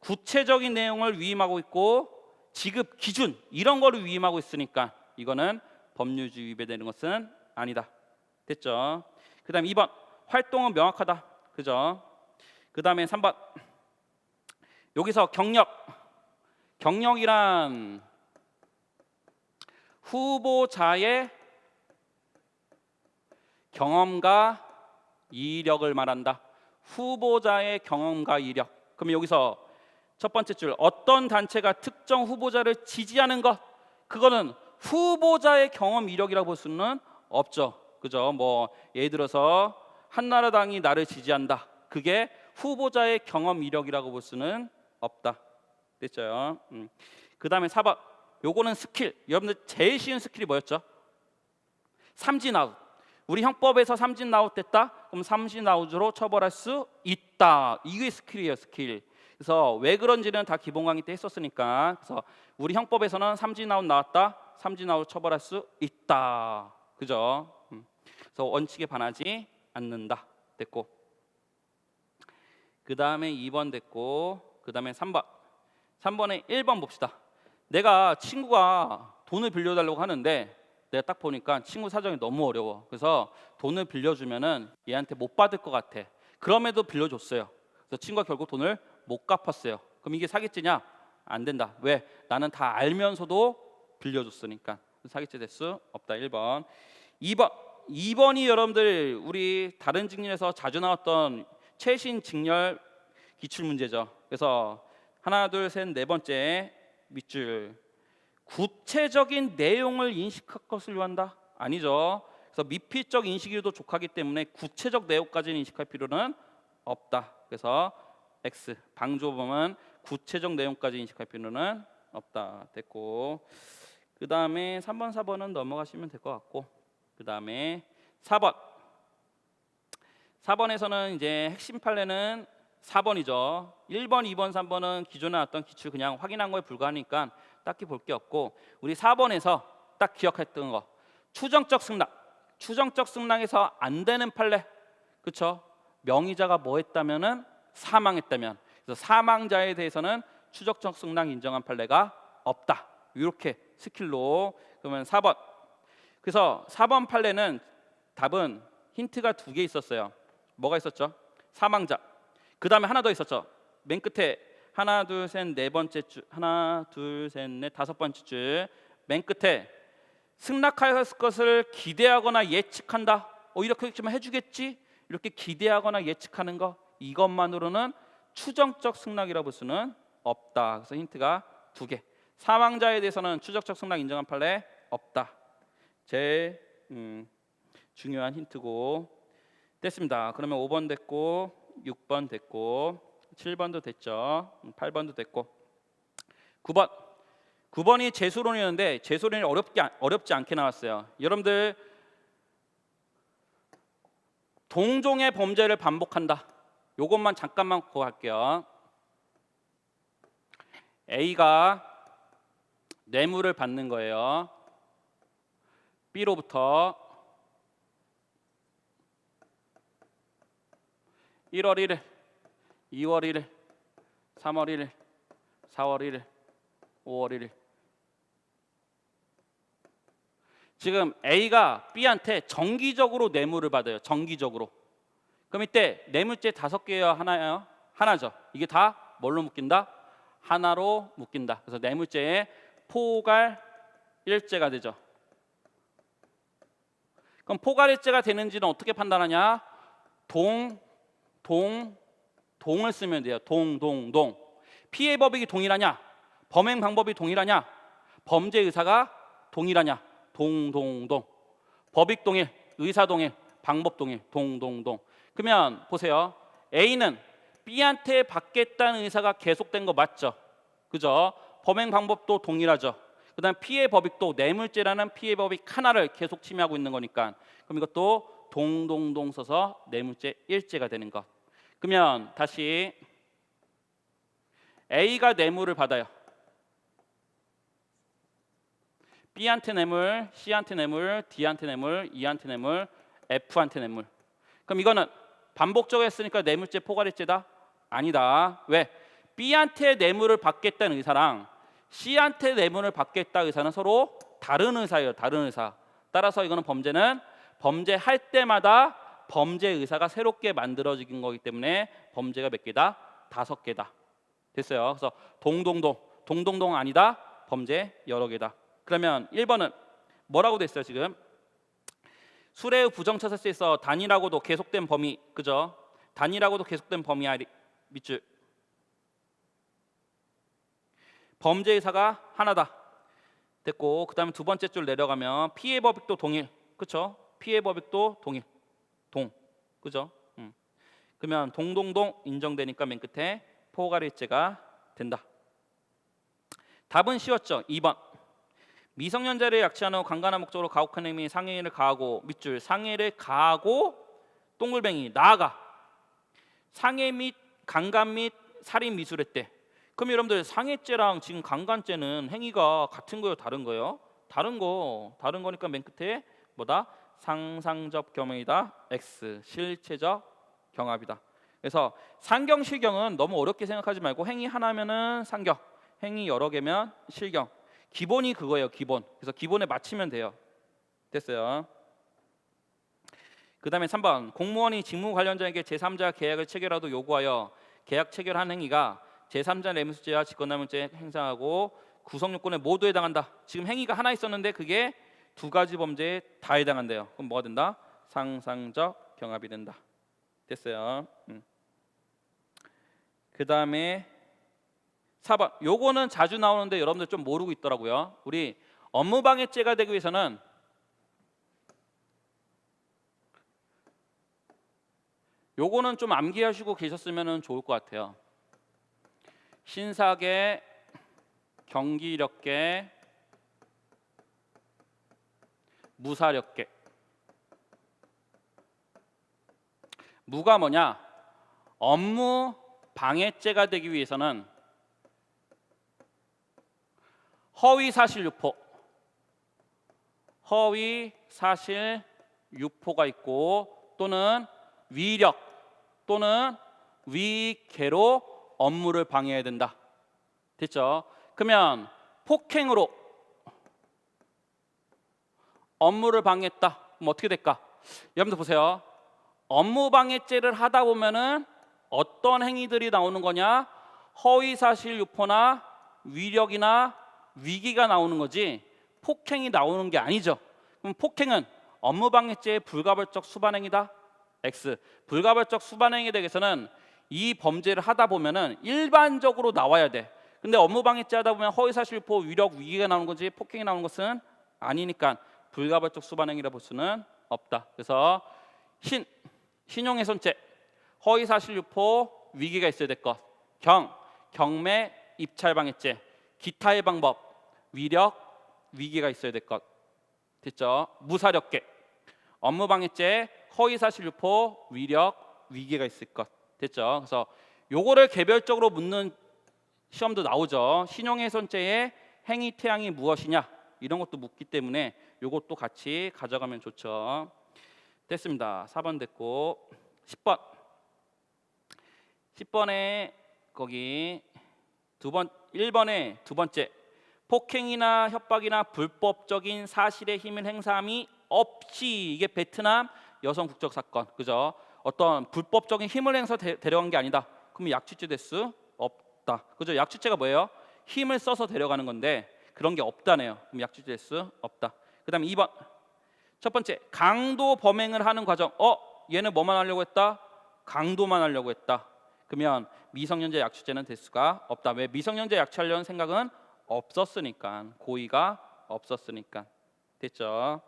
구체적인 내용을 위임하고 있고 지급 기준 이런 거를 위임하고 있으니까 이거는 법률주의 위배되는 것은 아니다. 됐죠? 그 다음 2번. 활동은 명확하다. 그죠? 그 다음에 3번. 여기서 경력이란 후보자의 경험과 이력을 말한다. 후보자의 경험과 이력. 그럼 여기서 첫 번째 줄, 어떤 단체가 특정 후보자를 지지하는 것, 그거는 후보자의 경험 이력이라고 볼 수는 없죠. 그죠? 뭐 예를 들어서 한나라당이 나를 지지한다. 그게 후보자의 경험 이력이라고 볼 수는 없다. 됐죠? 그 다음에 4번. 요거는 스킬. 여러분들 제일 쉬운 스킬이 뭐였죠? 삼진 아웃. 우리 형법에서 삼진 아웃 됐다? 그럼 삼진 아웃으로 처벌할 수 있다. 이게 스킬이에요, 스킬. 그래서 왜 그런지는 다 기본 강의 때 했었으니까. 그래서 우리 형법에서는 삼진 아웃 나왔다. 삼진 아웃 처벌할 수 있다. 그죠? 그래서 원칙에 반하지 않는다. 됐고. 그 다음에 2번 됐고, 그 다음에 3번. 3번에 1번 봅시다. 내가 친구가 돈을 빌려달라고 하는데 내가 딱 보니까 친구 사정이 너무 어려워. 그래서 돈을 빌려주면은 얘한테 못 받을 것 같아. 그럼에도 빌려줬어요. 그래서 친구가 결국 돈을 못 갚았어요. 그럼 이게 사기죄냐? 안 된다. 왜? 나는 다 알면서도 빌려줬으니까 사기죄 될 수 없다. 1번. 2번이 여러분들 우리 다른 직렬에서 자주 나왔던 최신 직렬 기출 문제죠. 그래서 하나, 둘, 셋, 네 번째 밑줄. 구체적인 내용을 인식할 것을 요한다? 아니죠. 그래서 미필적 인식이도 족하기 때문에 구체적 내용까지는 인식할 필요는 없다. 그래서 X. 방조범은 구체적 내용까지 인식할 필요는 없다. 됐고. 그 다음에 3번, 4번은 넘어가시면 될 것 같고. 그 다음에 4번. 4번에서는 이제 핵심 판례는 4번이죠. 1번, 2번, 3번은 기존에 나왔던 기출 그냥 확인한 거에 불과하니까 딱히 볼 게 없고, 우리 4번에서 딱 기억했던 거, 추정적 승낙. 추정적 승낙에서 안 되는 판례, 그렇죠? 명의자가 뭐 했다면은 사망했다면, 그래서 사망자에 대해서는 추정적 승낙 인정한 판례가 없다. 이렇게 스킬로. 그러면 4번. 그래서 4번 판례는 답은 힌트가 2개 있었어요. 뭐가 있었죠? 사망자. 그 다음에 하나 더 있었죠. 맨 끝에 하나, 둘, 셋, 네 번째 줄, 하나, 둘, 셋, 넷, 다섯 번째 줄, 맨 끝에 승낙할 것을 기대하거나 예측한다. 이렇게 좀 해주겠지? 이렇게 기대하거나 예측하는 거, 이것만으로는 추정적 승낙이라고 볼 수는 없다. 그래서 힌트가 2개. 사망자에 대해서는 추정적 승낙 인정한 판례 없다. 제일 중요한 힌트고. 됐습니다. 그러면 5번 됐고, 6번 됐고, 7번도 됐죠. 8번도 됐고. 9번. 9번이 재수론이었는데 재수론이 어렵지 않게 나왔어요. 여러분들 동종의 범죄를 반복한다. 요것만 잠깐만 보고 할게요. A가 뇌물을 받는 거예요. B로부터 1월 1일, 2월 1일, 3월 1일, 4월 1일, 5월 1일. 지금 A가 B한테 정기적으로 뇌물을 받아요. 정기적으로. 그럼 이때 뇌물죄 5개예요? 하나예요? 하나죠. 이게 다 뭘로 묶인다? 하나로 묶인다. 그래서 뇌물죄의 포괄일죄가 되죠. 그럼 포괄일죄가 되는지는 어떻게 판단하냐? 동을 쓰면 돼요. 동. 피해 법익이 동일하냐? 범행 방법이 동일하냐? 범죄 의사가 동일하냐? 동. 법익 동일, 의사 동일, 방법 동일, 동. 그러면 보세요. A는 B한테 받겠다는 의사가 계속된 거 맞죠? 그죠? 범행 방법도 동일하죠. 그다음 피해 법익도 뇌물죄라는 피해 법익 하나를 계속 침해하고 있는 거니까, 그럼 이것도 동 써서 뇌물죄 1죄가 되는 것. 그러면 다시 A가 뇌물을 받아요. B한테 뇌물, C한테 뇌물, D한테 뇌물, E한테 뇌물, F한테 뇌물. 그럼 이거는 반복적으로 했으니까 뇌물죄 포괄일죄다? 아니다. 왜? B한테 뇌물을 받겠다는 의사랑 C한테 뇌물을 받겠다 의사는 서로 다른 의사예요. 다른 의사. 따라서 이거는 범죄는 범죄할 때마다 범죄 의사가 새롭게 만들어진 거기 때문에 범죄가 몇 개다? 5개다. 됐어요. 그래서 동동동 아니다. 범죄 여러 개다. 그러면 1번은 뭐라고 됐어요 지금? 수레의 부정차사시에서 단위라고도 계속된 범위, 그죠? 단위라고도 계속된 범위 밑줄. 범죄 의사가 하나다. 됐고, 그 다음에 두 번째 줄 내려가면 피해 법익도 동일, 그렇죠? 피해 법익도 동일, 그죠? 그러면 동동동 인정되니까 맨 끝에 포괄일죄가 된다. 답은 쉬웠죠. 2번. 미성년자를 약취한 후 강간한 목적으로 가혹한 행위 상해를 가하고 밑줄 상해를 가하고 동글뱅이 나아가 상해 및 강간 및 살인 미술했대. 그럼 여러분들 상해죄랑 지금 강간죄는 행위가 같은 거예요, 다른 거예요? 다른 거니까 맨 끝에 뭐다? 상상적 겸행이다. X 실체적 경합이다. 그래서 상경 실경은 너무 어렵게 생각하지 말고 행위 하나면은 상경, 행위 여러 개면 실경. 기본이 그거예요, 기본. 그래서 기본에 맞추면 돼요. 됐어요. 그 다음에 3번. 공무원이 직무 관련자에게 제3자 계약을 체결하도 요구하여 계약 체결한 행위가 제3자 뇌물죄와 직권남용죄 행사하고 구성요건에 모두 해당한다. 지금 행위가 하나 있었는데 그게 두 가지 범죄에 다 해당한대요. 그럼 뭐가 된다? 상상적 경합이 된다. 됐어요. 그 다음에 4번. 요거는 자주 나오는데 여러분들 좀 모르고 있더라고요. 우리 업무방해죄가 되기 위해서는 요거는 좀 암기하시고 계셨으면 좋을 것 같아요. 신사계, 경기력계, 무사력계. 무가 뭐냐? 업무 방해죄가 되기 위해서는 허위 사실 유포가 있고 또는 위력 또는 위계로 업무를 방해해야 된다. 됐죠? 그러면 폭행으로 업무를 방해했다. 그럼 어떻게 될까? 여러분들 보세요. 업무방해죄를 하다 보면은 어떤 행위들이 나오는 거냐? 허위사실 유포나 위력이나 위기가 나오는 거지 폭행이 나오는 게 아니죠. 그럼 폭행은 업무방해죄의 불가벌적 수반행위다. X. 불가벌적 수반행위에 대해서는 이 범죄를 하다 보면은 일반적으로 나와야 돼. 근데 업무방해죄 하다 보면 허위사실 유포, 위력, 위기가 나오는 거지 폭행이 나오는 것은 아니니까 불가벌적 수반행위라 볼 수는 없다. 그래서 신용훼손죄, 허위사실 유포, 위기가 있어야 될 것. 경매, 입찰방해죄, 기타의 방법, 위력, 위기가 있어야 될 것. 됐죠? 무사력죄, 업무방해죄, 허위사실 유포, 위력, 위기가 있을 것. 됐죠? 그래서 요거를 개별적으로 묻는 시험도 나오죠. 신용훼손죄의 행위 태양이 무엇이냐 이런 것도 묻기 때문에 요것도 같이 가져가면 좋죠. 됐습니다. 4번 됐고 10번에 거기 1번에 두 번째 폭행이나 협박이나 불법적인 사실의 힘을 행사함이 없이 이게 베트남 여성 국적 사건 그죠? 어떤 불법적인 힘을 행사 데려간 게 아니다. 그럼 약취죄 될 수 없다. 그죠? 약취죄가 뭐예요? 힘을 써서 데려가는 건데 그런 게 없다네요. 그럼 약취죄 될 수 없다. 그다음에 2번. 첫 번째 강도 범행을 하는 과정. 얘는 뭐만 하려고 했다? 강도만 하려고 했다. 그러면 미성년자 약취죄는 될 수가 없다. 왜? 미성년자 약취하려는 생각은 없었으니까. 고의가 없었으니까. 됐죠?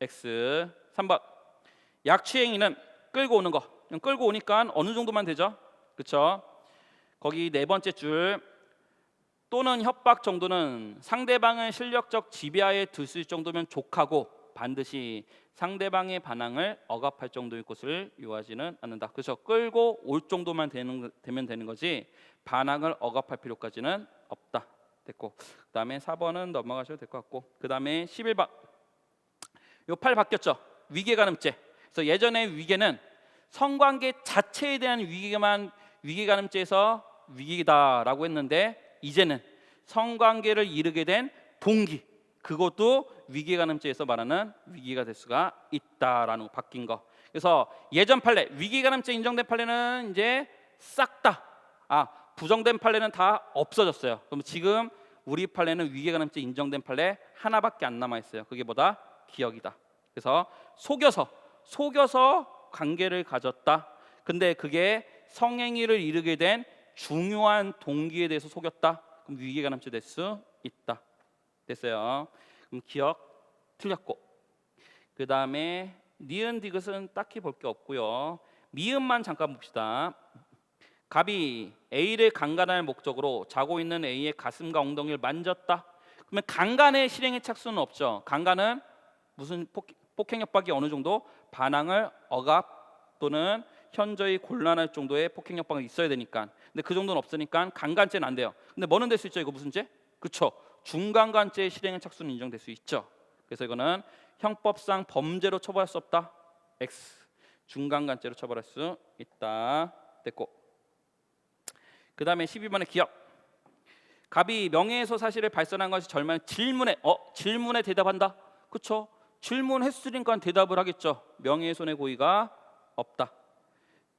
X. 3번. 약취행위는 끌고 오는 거. 끌고 오니까 어느 정도만 되죠? 그렇죠? 거기 네 번째 줄 또는 협박 정도는 상대방을 실력적 지배하에 둘 수 있을 정도면 족하고 반드시 상대방의 반항을 억압할 정도의 것을 요하지는 않는다. 그래서 끌고 올 정도만 되면 되는 거지 반항을 억압할 필요까지는 없다. 됐고 그다음에 4번은 넘어가셔도 될 것 같고 그다음에 11번 요 8 바뀌었죠. 위계간음죄. 그래서 예전에 위계는 성관계 자체에 대한 위계간음죄에서 위기다라고 했는데 이제는 성관계를 이르게 된 동기 그것도 위계간음죄에서 말하는 위기가 될 수가 있다라는 거 바뀐 거. 그래서 예전 판례, 위기가늠죄 인정된 판례는 이제 싹 다 부정된 판례는 다 없어졌어요. 그럼 지금 우리 판례는 위기가늠죄 인정된 판례 하나밖에 안 남아 있어요. 그게 뭐다? 기억이다. 그래서 속여서 관계를 가졌다. 근데 그게 성행위를 이루게 된 중요한 동기에 대해서 속였다. 그럼 위기가늠죄 될 수 있다. 됐어요. 그럼 기억 틀렸고, 그 다음에 니은 디귿은 딱히 볼 게 없고요. 미음만 잠깐 봅시다. 갑이 A를 강간할 목적으로 자고 있는 A의 가슴과 엉덩이를 만졌다. 그러면 강간의 실행의 착수는 없죠. 강간은 무슨 폭행 협박이 어느 정도 반항을 억압 또는 현저히 곤란할 정도의 폭행 협박이 있어야 되니까. 근데 그 정도는 없으니까 강간죄는 안 돼요. 근데 뭐는 될 수 있죠? 이거 무슨 죄? 그렇죠. 중강간죄의 실행의 착수는 인정될 수 있죠. 그래서 이거는 형법상 범죄로 처벌할 수 없다. X. 중강간죄로 처벌할 수 있다. 됐고. 그 다음에 12번의 기억. 갑이 명예훼손 사실을 발설한 것이 절만 질문에 대답한다. 그렇죠. 질문했으니까 대답을 하겠죠. 명예훼손의 고의가 없다.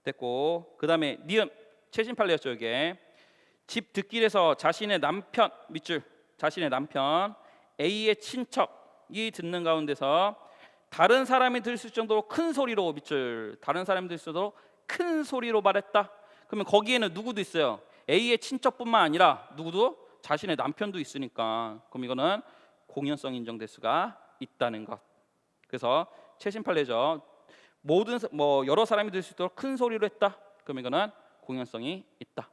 됐고. 그 다음에 니은 최신 판례였죠. 이게 집 뒷길에서 자신의 남편 밑줄 자신의 남편 A의 친척이 듣는 가운데서 다른 사람이 들을 수 있을 정도로 큰 소리로 밑줄 다른 사람이 들을 수 있도록 큰 소리로 말했다. 그러면 거기에는 누구도 있어요. A의 친척뿐만 아니라 누구도 자신의 남편도 있으니까 그럼 이거는 공연성 인정될 수가 있다는 것. 그래서 최신 판례죠. 여러 사람이 들을 수 있도록 큰 소리로 했다. 그럼 이거는 공연성이 있다.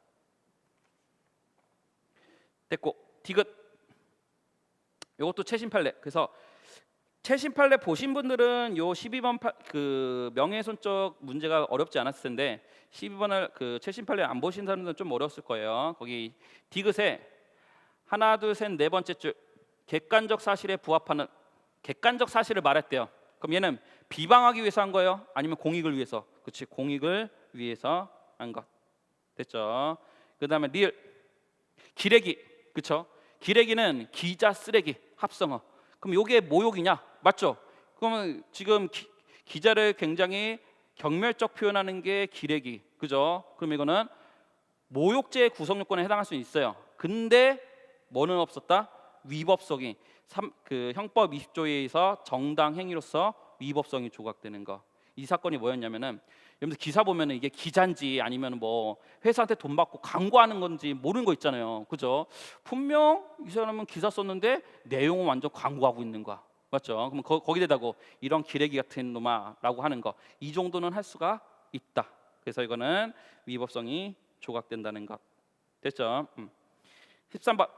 됐고 디귿. 이것도 최신 판례. 그래서 최신 판례 보신 분들은 요 12번 그 명예훼손적 문제가 어렵지 않았을 텐데 12번을 그 최신 판례 안 보신 사람들은 좀 어려웠을 거예요. 거기 디귿에 하나 둘 셋 네 번째 줄 객관적 사실에 부합하는 객관적 사실을 말했대요. 그럼 얘는 비방하기 위해서 한 거예요? 아니면 공익을 위해서? 그렇지, 공익을 위해서 한 것. 됐죠? 그 다음에 리을 기레기. 그렇죠? 기레기는 기자 쓰레기 합성어. 그럼 이게 모욕이냐? 맞죠? 그러면 지금 기자를 굉장히 경멸적 표현하는 게 기레기, 그죠? 그럼 이거는 모욕죄의 구성 요건에 해당할 수 있어요. 근데 뭐는 없었다? 위법성이 그 형법 20조에 의해서 정당 행위로서 위법성이 조각되는 거. 이 사건이 뭐였냐면은 여러분들 기사 보면은 이게 기자인지 아니면 뭐 회사한테 돈 받고 광고하는 건지 모르는 거 있잖아요. 그죠? 분명 이 사람은 기사 썼는데 내용은 완전 광고하고 있는 거야. 맞죠? 그럼 거기 대다고 이런 기레기 같은 놈아라고 하는 거. 이 정도는 할 수가 있다. 그래서 이거는 위법성이 조각된다는 것. 됐죠? 13번.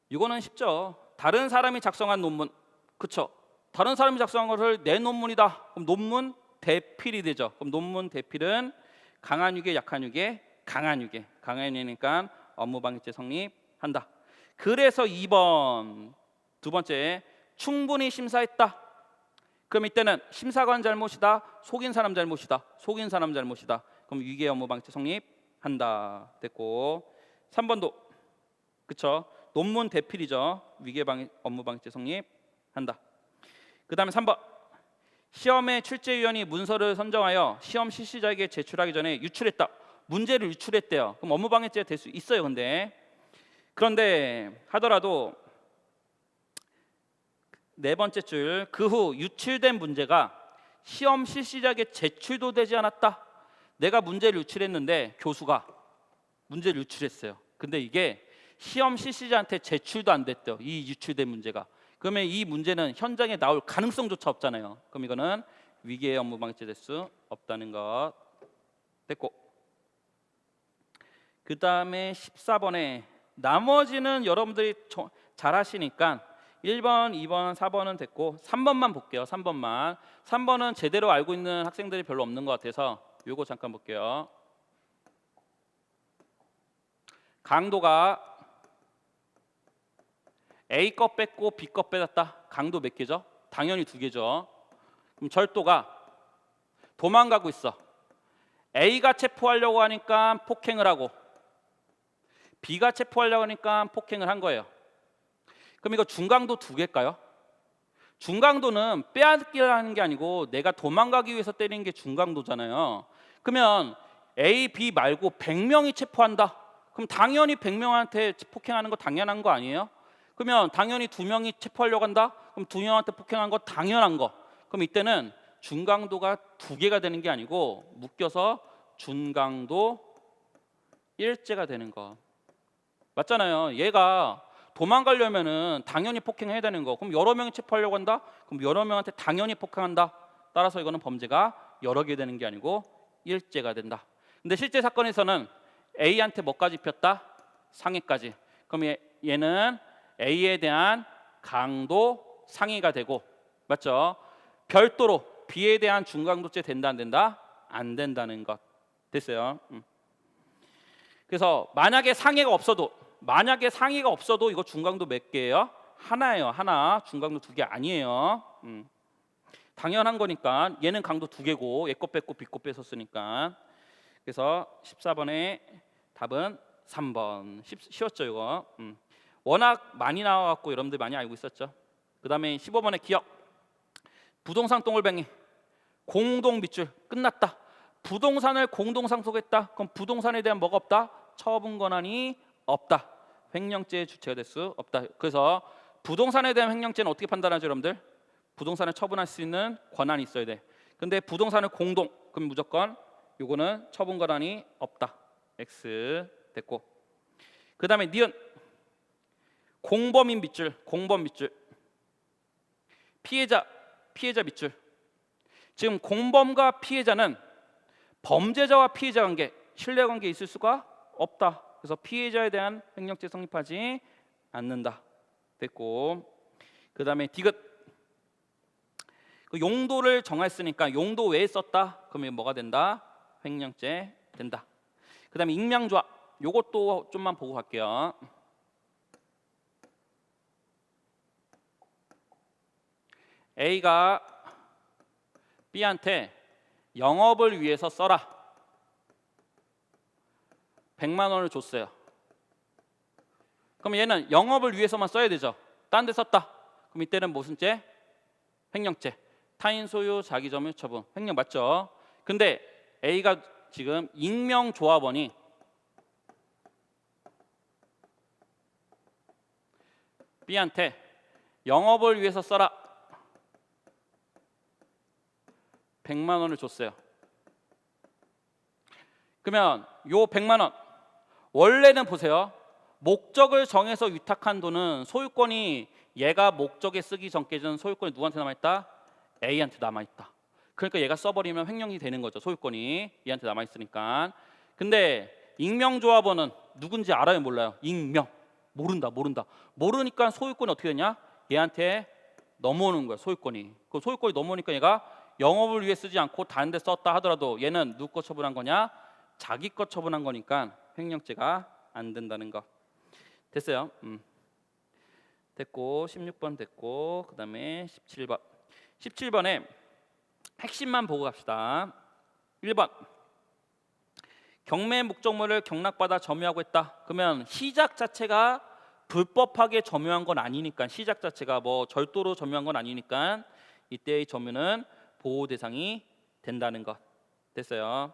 이거는 쉽죠. 다른 사람이 작성한 논문. 그렇죠? 다른 사람이 작성한 것을 내 논문이다. 그럼 논문 대필이 되죠. 그럼 논문 대필은 강한 유괴, 약한 유괴, 강한 유괴. 강한 유괴니까 업무방해죄 성립한다. 그래서 2번 두 번째 충분히 심사했다. 그럼 이때는 심사관 잘못이다, 속인 사람 잘못이다, 속인 사람 잘못이다. 그럼 유괴 업무방해죄 성립한다. 됐고 3번도 그쵸? 논문 대필이죠. 위계 업무방해죄 성립한다. 그 다음에 3번 시험의 출제위원이 문서를 선정하여 시험 실시자에게 제출하기 전에 유출했다. 문제를 유출했대요. 그럼 업무방해죄가 될 수 있어요. 그런데 하더라도 네 번째 줄 그 후 유출된 문제가 시험 실시자에게 제출도 되지 않았다. 내가 문제를 유출했는데 교수가 문제를 유출했어요. 근데 이게 시험 실시자한테 제출도 안 됐대요. 이 유출된 문제가. 그러면 이 문제는 현장에 나올 가능성조차 없잖아요. 그럼 이거는 위계의 업무방해죄 될 수 없다는 것. 됐고 그 다음에 14번에 나머지는 여러분들이 잘 하시니까 1번, 2번, 4번은 됐고 3번만 볼게요. 3번은 제대로 알고 있는 학생들이 별로 없는 것 같아서 요거 잠깐 볼게요. 강도가 A 거 뺐고 B 거 빼놨다. 강도 몇 개죠? 당연히 2개죠. 그럼 절도가 도망가고 있어. A가 체포하려고 하니까 폭행을 하고 B가 체포하려고 하니까 폭행을 한 거예요. 그럼 이거 중강도 2개일까요? 중강도는 빼앗기라는 게 아니고 내가 도망가기 위해서 때리는 게 중강도잖아요. 그러면 A, B 말고 100명이 체포한다. 그럼 당연히 100명한테 폭행하는 거 당연한 거 아니에요? 그러면 당연히 2명이 체포하려고 한다. 그럼 2명한테 폭행한 거 당연한 거. 그럼 이때는 중강도가 2개가 되는 게 아니고 묶여서 준강도 일제가 되는 거. 맞잖아요. 얘가 도망가려면은 당연히 폭행해야 되는 거. 그럼 여러 명이 체포하려고 한다. 그럼 여러 명한테 당연히 폭행한다. 따라서 이거는 범죄가 여러 개 되는 게 아니고 일제가 된다. 근데 실제 사건에서는 A한테 뭐까지 입혔다? 상해까지. 그럼 얘는 A에 대한 강도 상해가 되고, 맞죠? 별도로 B에 대한 중강도죄 된다 안 된다? 안 된다는 것. 됐어요. 그래서 만약에 상해가 없어도 이거 중강도 몇 개예요? 하나예요. 하나. 중강도 2개 아니에요. 당연한 거니까 얘는 강도 2개고 얘 거 뺐고 B 거 뺐었으니까. 그래서 14번의 답은 3번. 쉬웠죠 이거. 워낙 많이 나와갖고 여러분들 많이 알고 있었죠. 그 다음에 15번의 기억. 부동산 동글뱅이 공동 밑줄 끝났다. 부동산을 공동 상속했다. 그럼 부동산에 대한 뭐가 없다? 처분 권한이 없다. 횡령죄의 주체가 될 수 없다. 그래서 부동산에 대한 횡령죄는 어떻게 판단하죠, 여러분들? 부동산을 처분할 수 있는 권한이 있어야 돼. 근데 부동산을 공동, 그럼 무조건 요거는 처분 권한이 없다. X 됐고. 그 다음에 니은 공범인 밑줄, 공범 밑줄. 피해자 밑줄. 지금 공범과 피해자는 범죄자와 피해자 관계, 신뢰 관계 있을 수가 없다. 그래서 피해자에 대한 횡령죄 성립하지 않는다. 됐고. 그 다음에 디귿. 그 용도를 정했으니까 용도 외에 썼다. 그러면 뭐가 된다? 횡령죄 된다. 그 다음에 익명조합. 요것도 좀만 보고 갈게요. A가 B한테 영업을 위해서 써라. 100만 원을 줬어요. 그럼 얘는 영업을 위해서만 써야 되죠. 딴 데 썼다. 그럼 이때는 무슨 죄? 횡령죄. 타인 소유 자기 점유 처분. 횡령 맞죠? 근데 A가 지금 익명조합원이 B한테 영업을 위해서 써라. 100만 원을 줬어요. 그러면 요 100만 원 원래는 보세요. 목적을 정해서 위탁한 돈은 소유권이 얘가 목적에 쓰기 전까지는 소유권이 누구한테 남아있다? A한테 남아있다. 그러니까 얘가 써버리면 횡령이 되는 거죠. 소유권이 얘한테 남아있으니까. 근데 익명조합원은 누군지 알아요? 몰라요? 익명. 모른다. 모르니까 소유권이 어떻게 되냐? 얘한테 넘어오는 거야. 소유권이. 그 소유권이 넘어오니까 얘가 영업을 위해 쓰지 않고 다른 데 썼다 하더라도 얘는 누구 거 처분한 거냐? 자기 거 처분한 거니까 횡령죄가 안 된다는 거. 됐어요. 됐고 16번 됐고 그 다음에 17번. 17번에 핵심만 보고 갑시다. 1번 경매 목적물을 경락받아 점유하고 있다. 그러면 시작 자체가 불법하게 점유한 건 아니니까, 시작 자체가 뭐 절도로 점유한 건 아니니까 이때의 점유는 보호 대상이 된다는 것. 됐어요.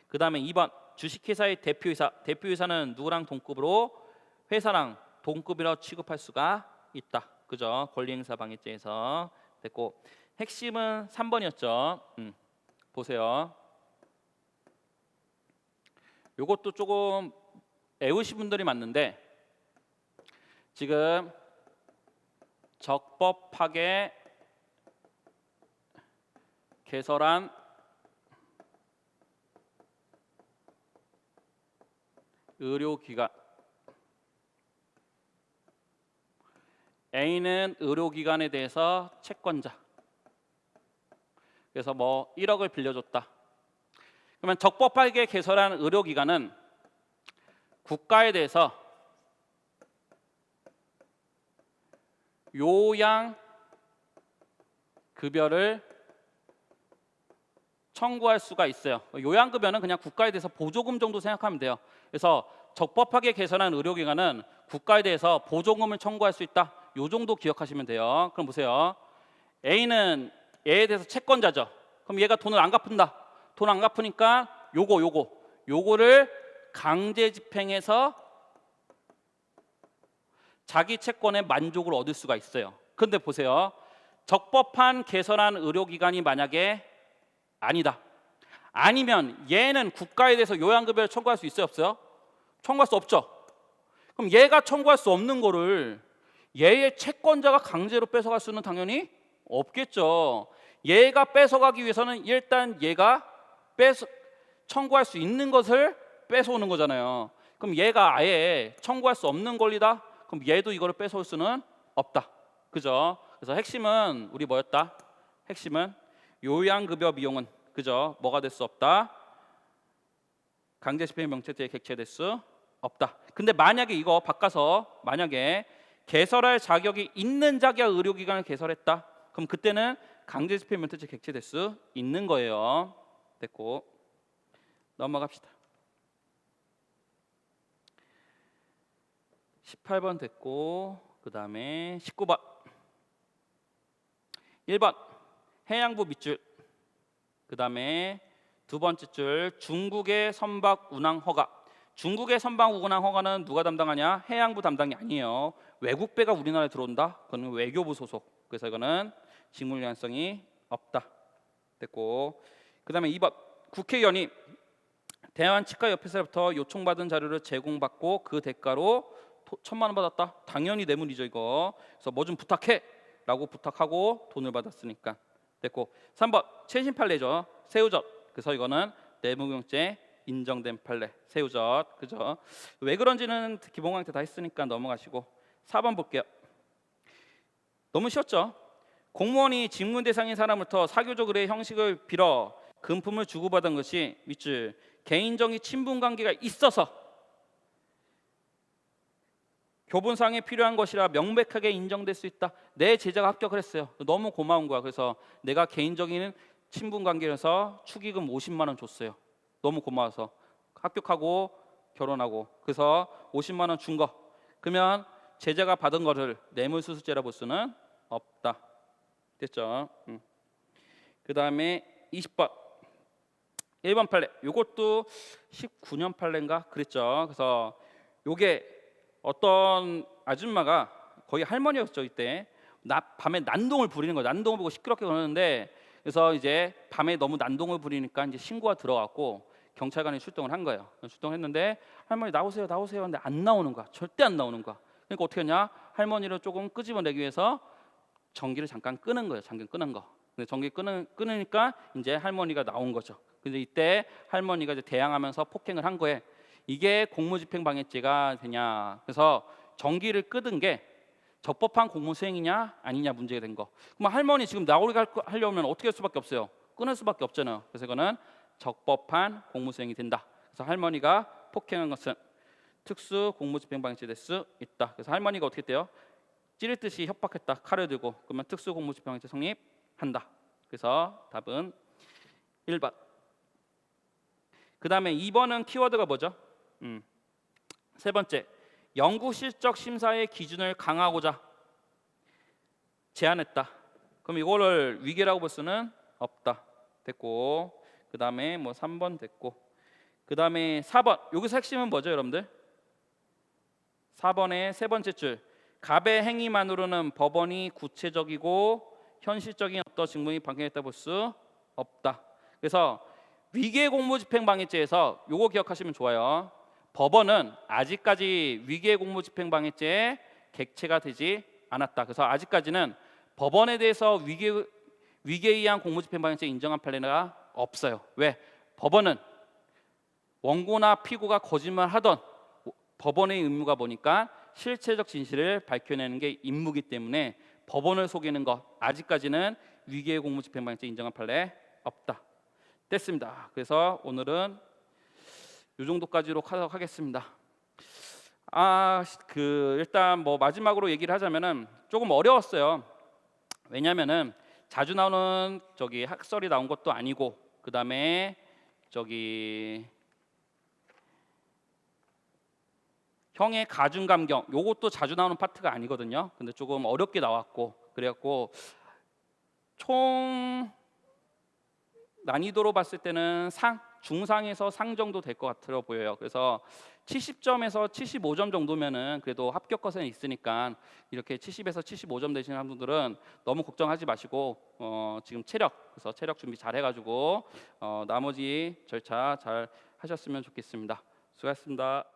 그 다음에 2번 주식회사의 대표이사. 대표이사는 누구랑 동급으로? 회사랑 동급이라고 취급할 수가 있다. 그죠? 권리행사 방해죄에서. 됐고 핵심은 3번이었죠. 보세요. 요것도 조금 애우신 분들이 많는데 지금 적법하게 개설한 의료기관. A는 의료기관에 대해서 채권자. 그래서 뭐 1억을 빌려줬다. 그러면 적법하게 개설한 의료기관은 국가에 대해서 요양급여를 청구할 수가 있어요. 요양급여는 그냥 국가에 대해서 보조금 정도 생각하면 돼요. 그래서 적법하게 개설한 의료기관은 국가에 대해서 보조금을 청구할 수 있다. 요 정도 기억하시면 돼요. 그럼 보세요. A는 얘에 대해서 채권자죠. 그럼 얘가 돈을 안 갚는다. 돈 안 갚으니까 요거를 강제 집행해서 자기 채권의 만족을 얻을 수가 있어요. 근데 보세요. 적법한 개설한 의료기관이 만약에 아니다. 아니면 얘는 국가에 대해서 요양급여를 청구할 수 있어요, 없어요? 청구할 수 없죠. 그럼 얘가 청구할 수 없는 거를 얘의 채권자가 강제로 뺏어갈 수는 당연히 없겠죠. 얘가 뺏어가기 위해서는 일단 얘가 청구할 수 있는 것을 뺏어오는 거잖아요. 그럼 얘가 아예 청구할 수 없는 권리다? 그럼 얘도 이거를 뺏어올 수는 없다. 그죠? 그래서 핵심은 우리 뭐였다? 핵심은 요양급여 비용은 그죠? 뭐가 될 수 없다? 강제집행 명체죄에 객체될 수 없다. 근데 만약에 이거 바꿔서 만약에 개설할 자격이 있는 자기가 의료기관을 개설했다. 그럼 그때는 강제집행 명체죄 객체될 수 있는 거예요. 됐고 넘어갑시다. 18번 됐고 그 다음에 19번 1번 해양부 밑줄 그 다음에 두 번째 줄 중국의 선박 운항 허가. 중국의 선박 운항 허가는 누가 담당하냐? 해양부 담당이 아니에요. 외국 배가 우리나라에 들어온다? 그건 외교부 소속. 그래서 이거는 직무 유연성이 없다. 됐고 그 다음에 2번 국회의원이 대한치과협회사로부터 요청받은 자료를 제공받고 그 대가로 1,000만 원 받았다. 당연히 뇌물이죠 이거. 그래서 뭐 좀 부탁해 라고 부탁하고 돈을 받았으니까 됐고 3번 최신 판례죠. 새우젓. 그래서 이거는 뇌물공제 인정된 판례 새우젓. 그죠? 왜 그런지는 기본강의 때 다 했으니까 넘어가시고 4번 볼게요. 너무 쉬웠죠? 공무원이 직무 대상인 사람부터 사교적 의뢰의 형식을 빌어 금품을 주고받은 것이 밑줄 개인적인 친분 관계가 있어서 교본상에 필요한 것이라 명백하게 인정될 수 있다. 내 제자가 합격을 했어요. 너무 고마운 거야. 그래서 내가 개인적인 친분 관계에서 축의금 50만 원 줬어요. 너무 고마워서 합격하고 결혼하고 그래서 50만 원 준 거. 그러면 제자가 받은 거를 뇌물수수죄라 볼 수는 없다. 됐죠? 그 다음에 20번 1번 판례. 요것도 19년 판례인가 그랬죠. 그래서 요게 어떤 아줌마가 거의 할머니였죠 이때. 밤에 난동을 부리는 거예요. 난동을 보고 시끄럽게 그러는데 그래서 이제 밤에 너무 난동을 부리니까 이제 신고가 들어갔고 경찰관이 출동을 한 거예요. 출동했는데 할머니 나오세요 나오세요 근데 안 나오는 거야. 절대 안 나오는 거야. 그러니까 어떻게 했냐? 할머니를 조금 끄집어내기 위해서 전기를 잠깐 끄는 거예요. 잠깐 끄는 거. 근데 전기 끊으니까 이제 할머니가 나온 거죠. 근데 이때 할머니가 이제 대항하면서 폭행을 한 거예요. 이게 공무집행방해죄가 되냐? 그래서 전기를 끄던 게 적법한 공무수행이냐 아니냐 문제가 된 거. 그럼 할머니 지금 나오게 하려면 어떻게 할 수밖에 없어요? 끊을 수밖에 없잖아요. 그래서 이거는 적법한 공무수행이 된다. 그래서 할머니가 폭행한 것은 특수 공무집행방해죄 될 수 있다. 그래서 할머니가 어떻게 돼요? 찌를 듯이 협박했다. 칼을 들고. 그러면 특수 공무집행방해죄 성립한다. 그래서 답은 1번. 그 다음에 2번은 키워드가 뭐죠? 세 번째, 연구 실적 심사의 기준을 강화하고자 제안했다. 그럼 이거를 위계라고 볼 수는 없다. 됐고, 그 다음에 뭐 3번 됐고, 그 다음에 4번. 여기서 핵심은 뭐죠, 여러분들? 4번의 세 번째 줄. 갑의 행위만으로는 법원이 구체적이고 현실적인 어떤 직무이 방해했다 볼 수 없다. 그래서 위계 공무집행방해죄에서 요거 기억하시면 좋아요. 법원은 아직까지 위계 공무집행방해죄에 객체가 되지 않았다. 그래서 아직까지는 법원에 대해서 위계에 의한 공무집행방해죄 인정한 판례가 없어요. 왜? 법원은 원고나 피고가 거짓말하던 법원의 의무가 보니까 실체적 진실을 밝혀내는 게 임무이기 때문에 법원을 속이는 것 아직까지는 위계 공무집행방해죄 인정한 판례 없다. 됐습니다. 그래서 오늘은 이 정도까지로 하겠습니다. 일단 뭐 마지막으로 얘기를 하자면은 조금 어려웠어요. 왜냐면은 자주 나오는 학설이 나온 것도 아니고 그 다음에 형의 가중감경 요것도 자주 나오는 파트가 아니거든요. 근데 조금 어렵게 나왔고 그래갖고 총 난이도로 봤을 때는 중상에서 상 정도 될 것 같아 보여요. 그래서 70점에서 75점 정도면은 그래도 합격 것은 있으니까 이렇게 70에서 75점 되시는 분들은 너무 걱정하지 마시고 지금 그래서 체력 준비 잘 해가지고 나머지 절차 잘 하셨으면 좋겠습니다. 수고하셨습니다.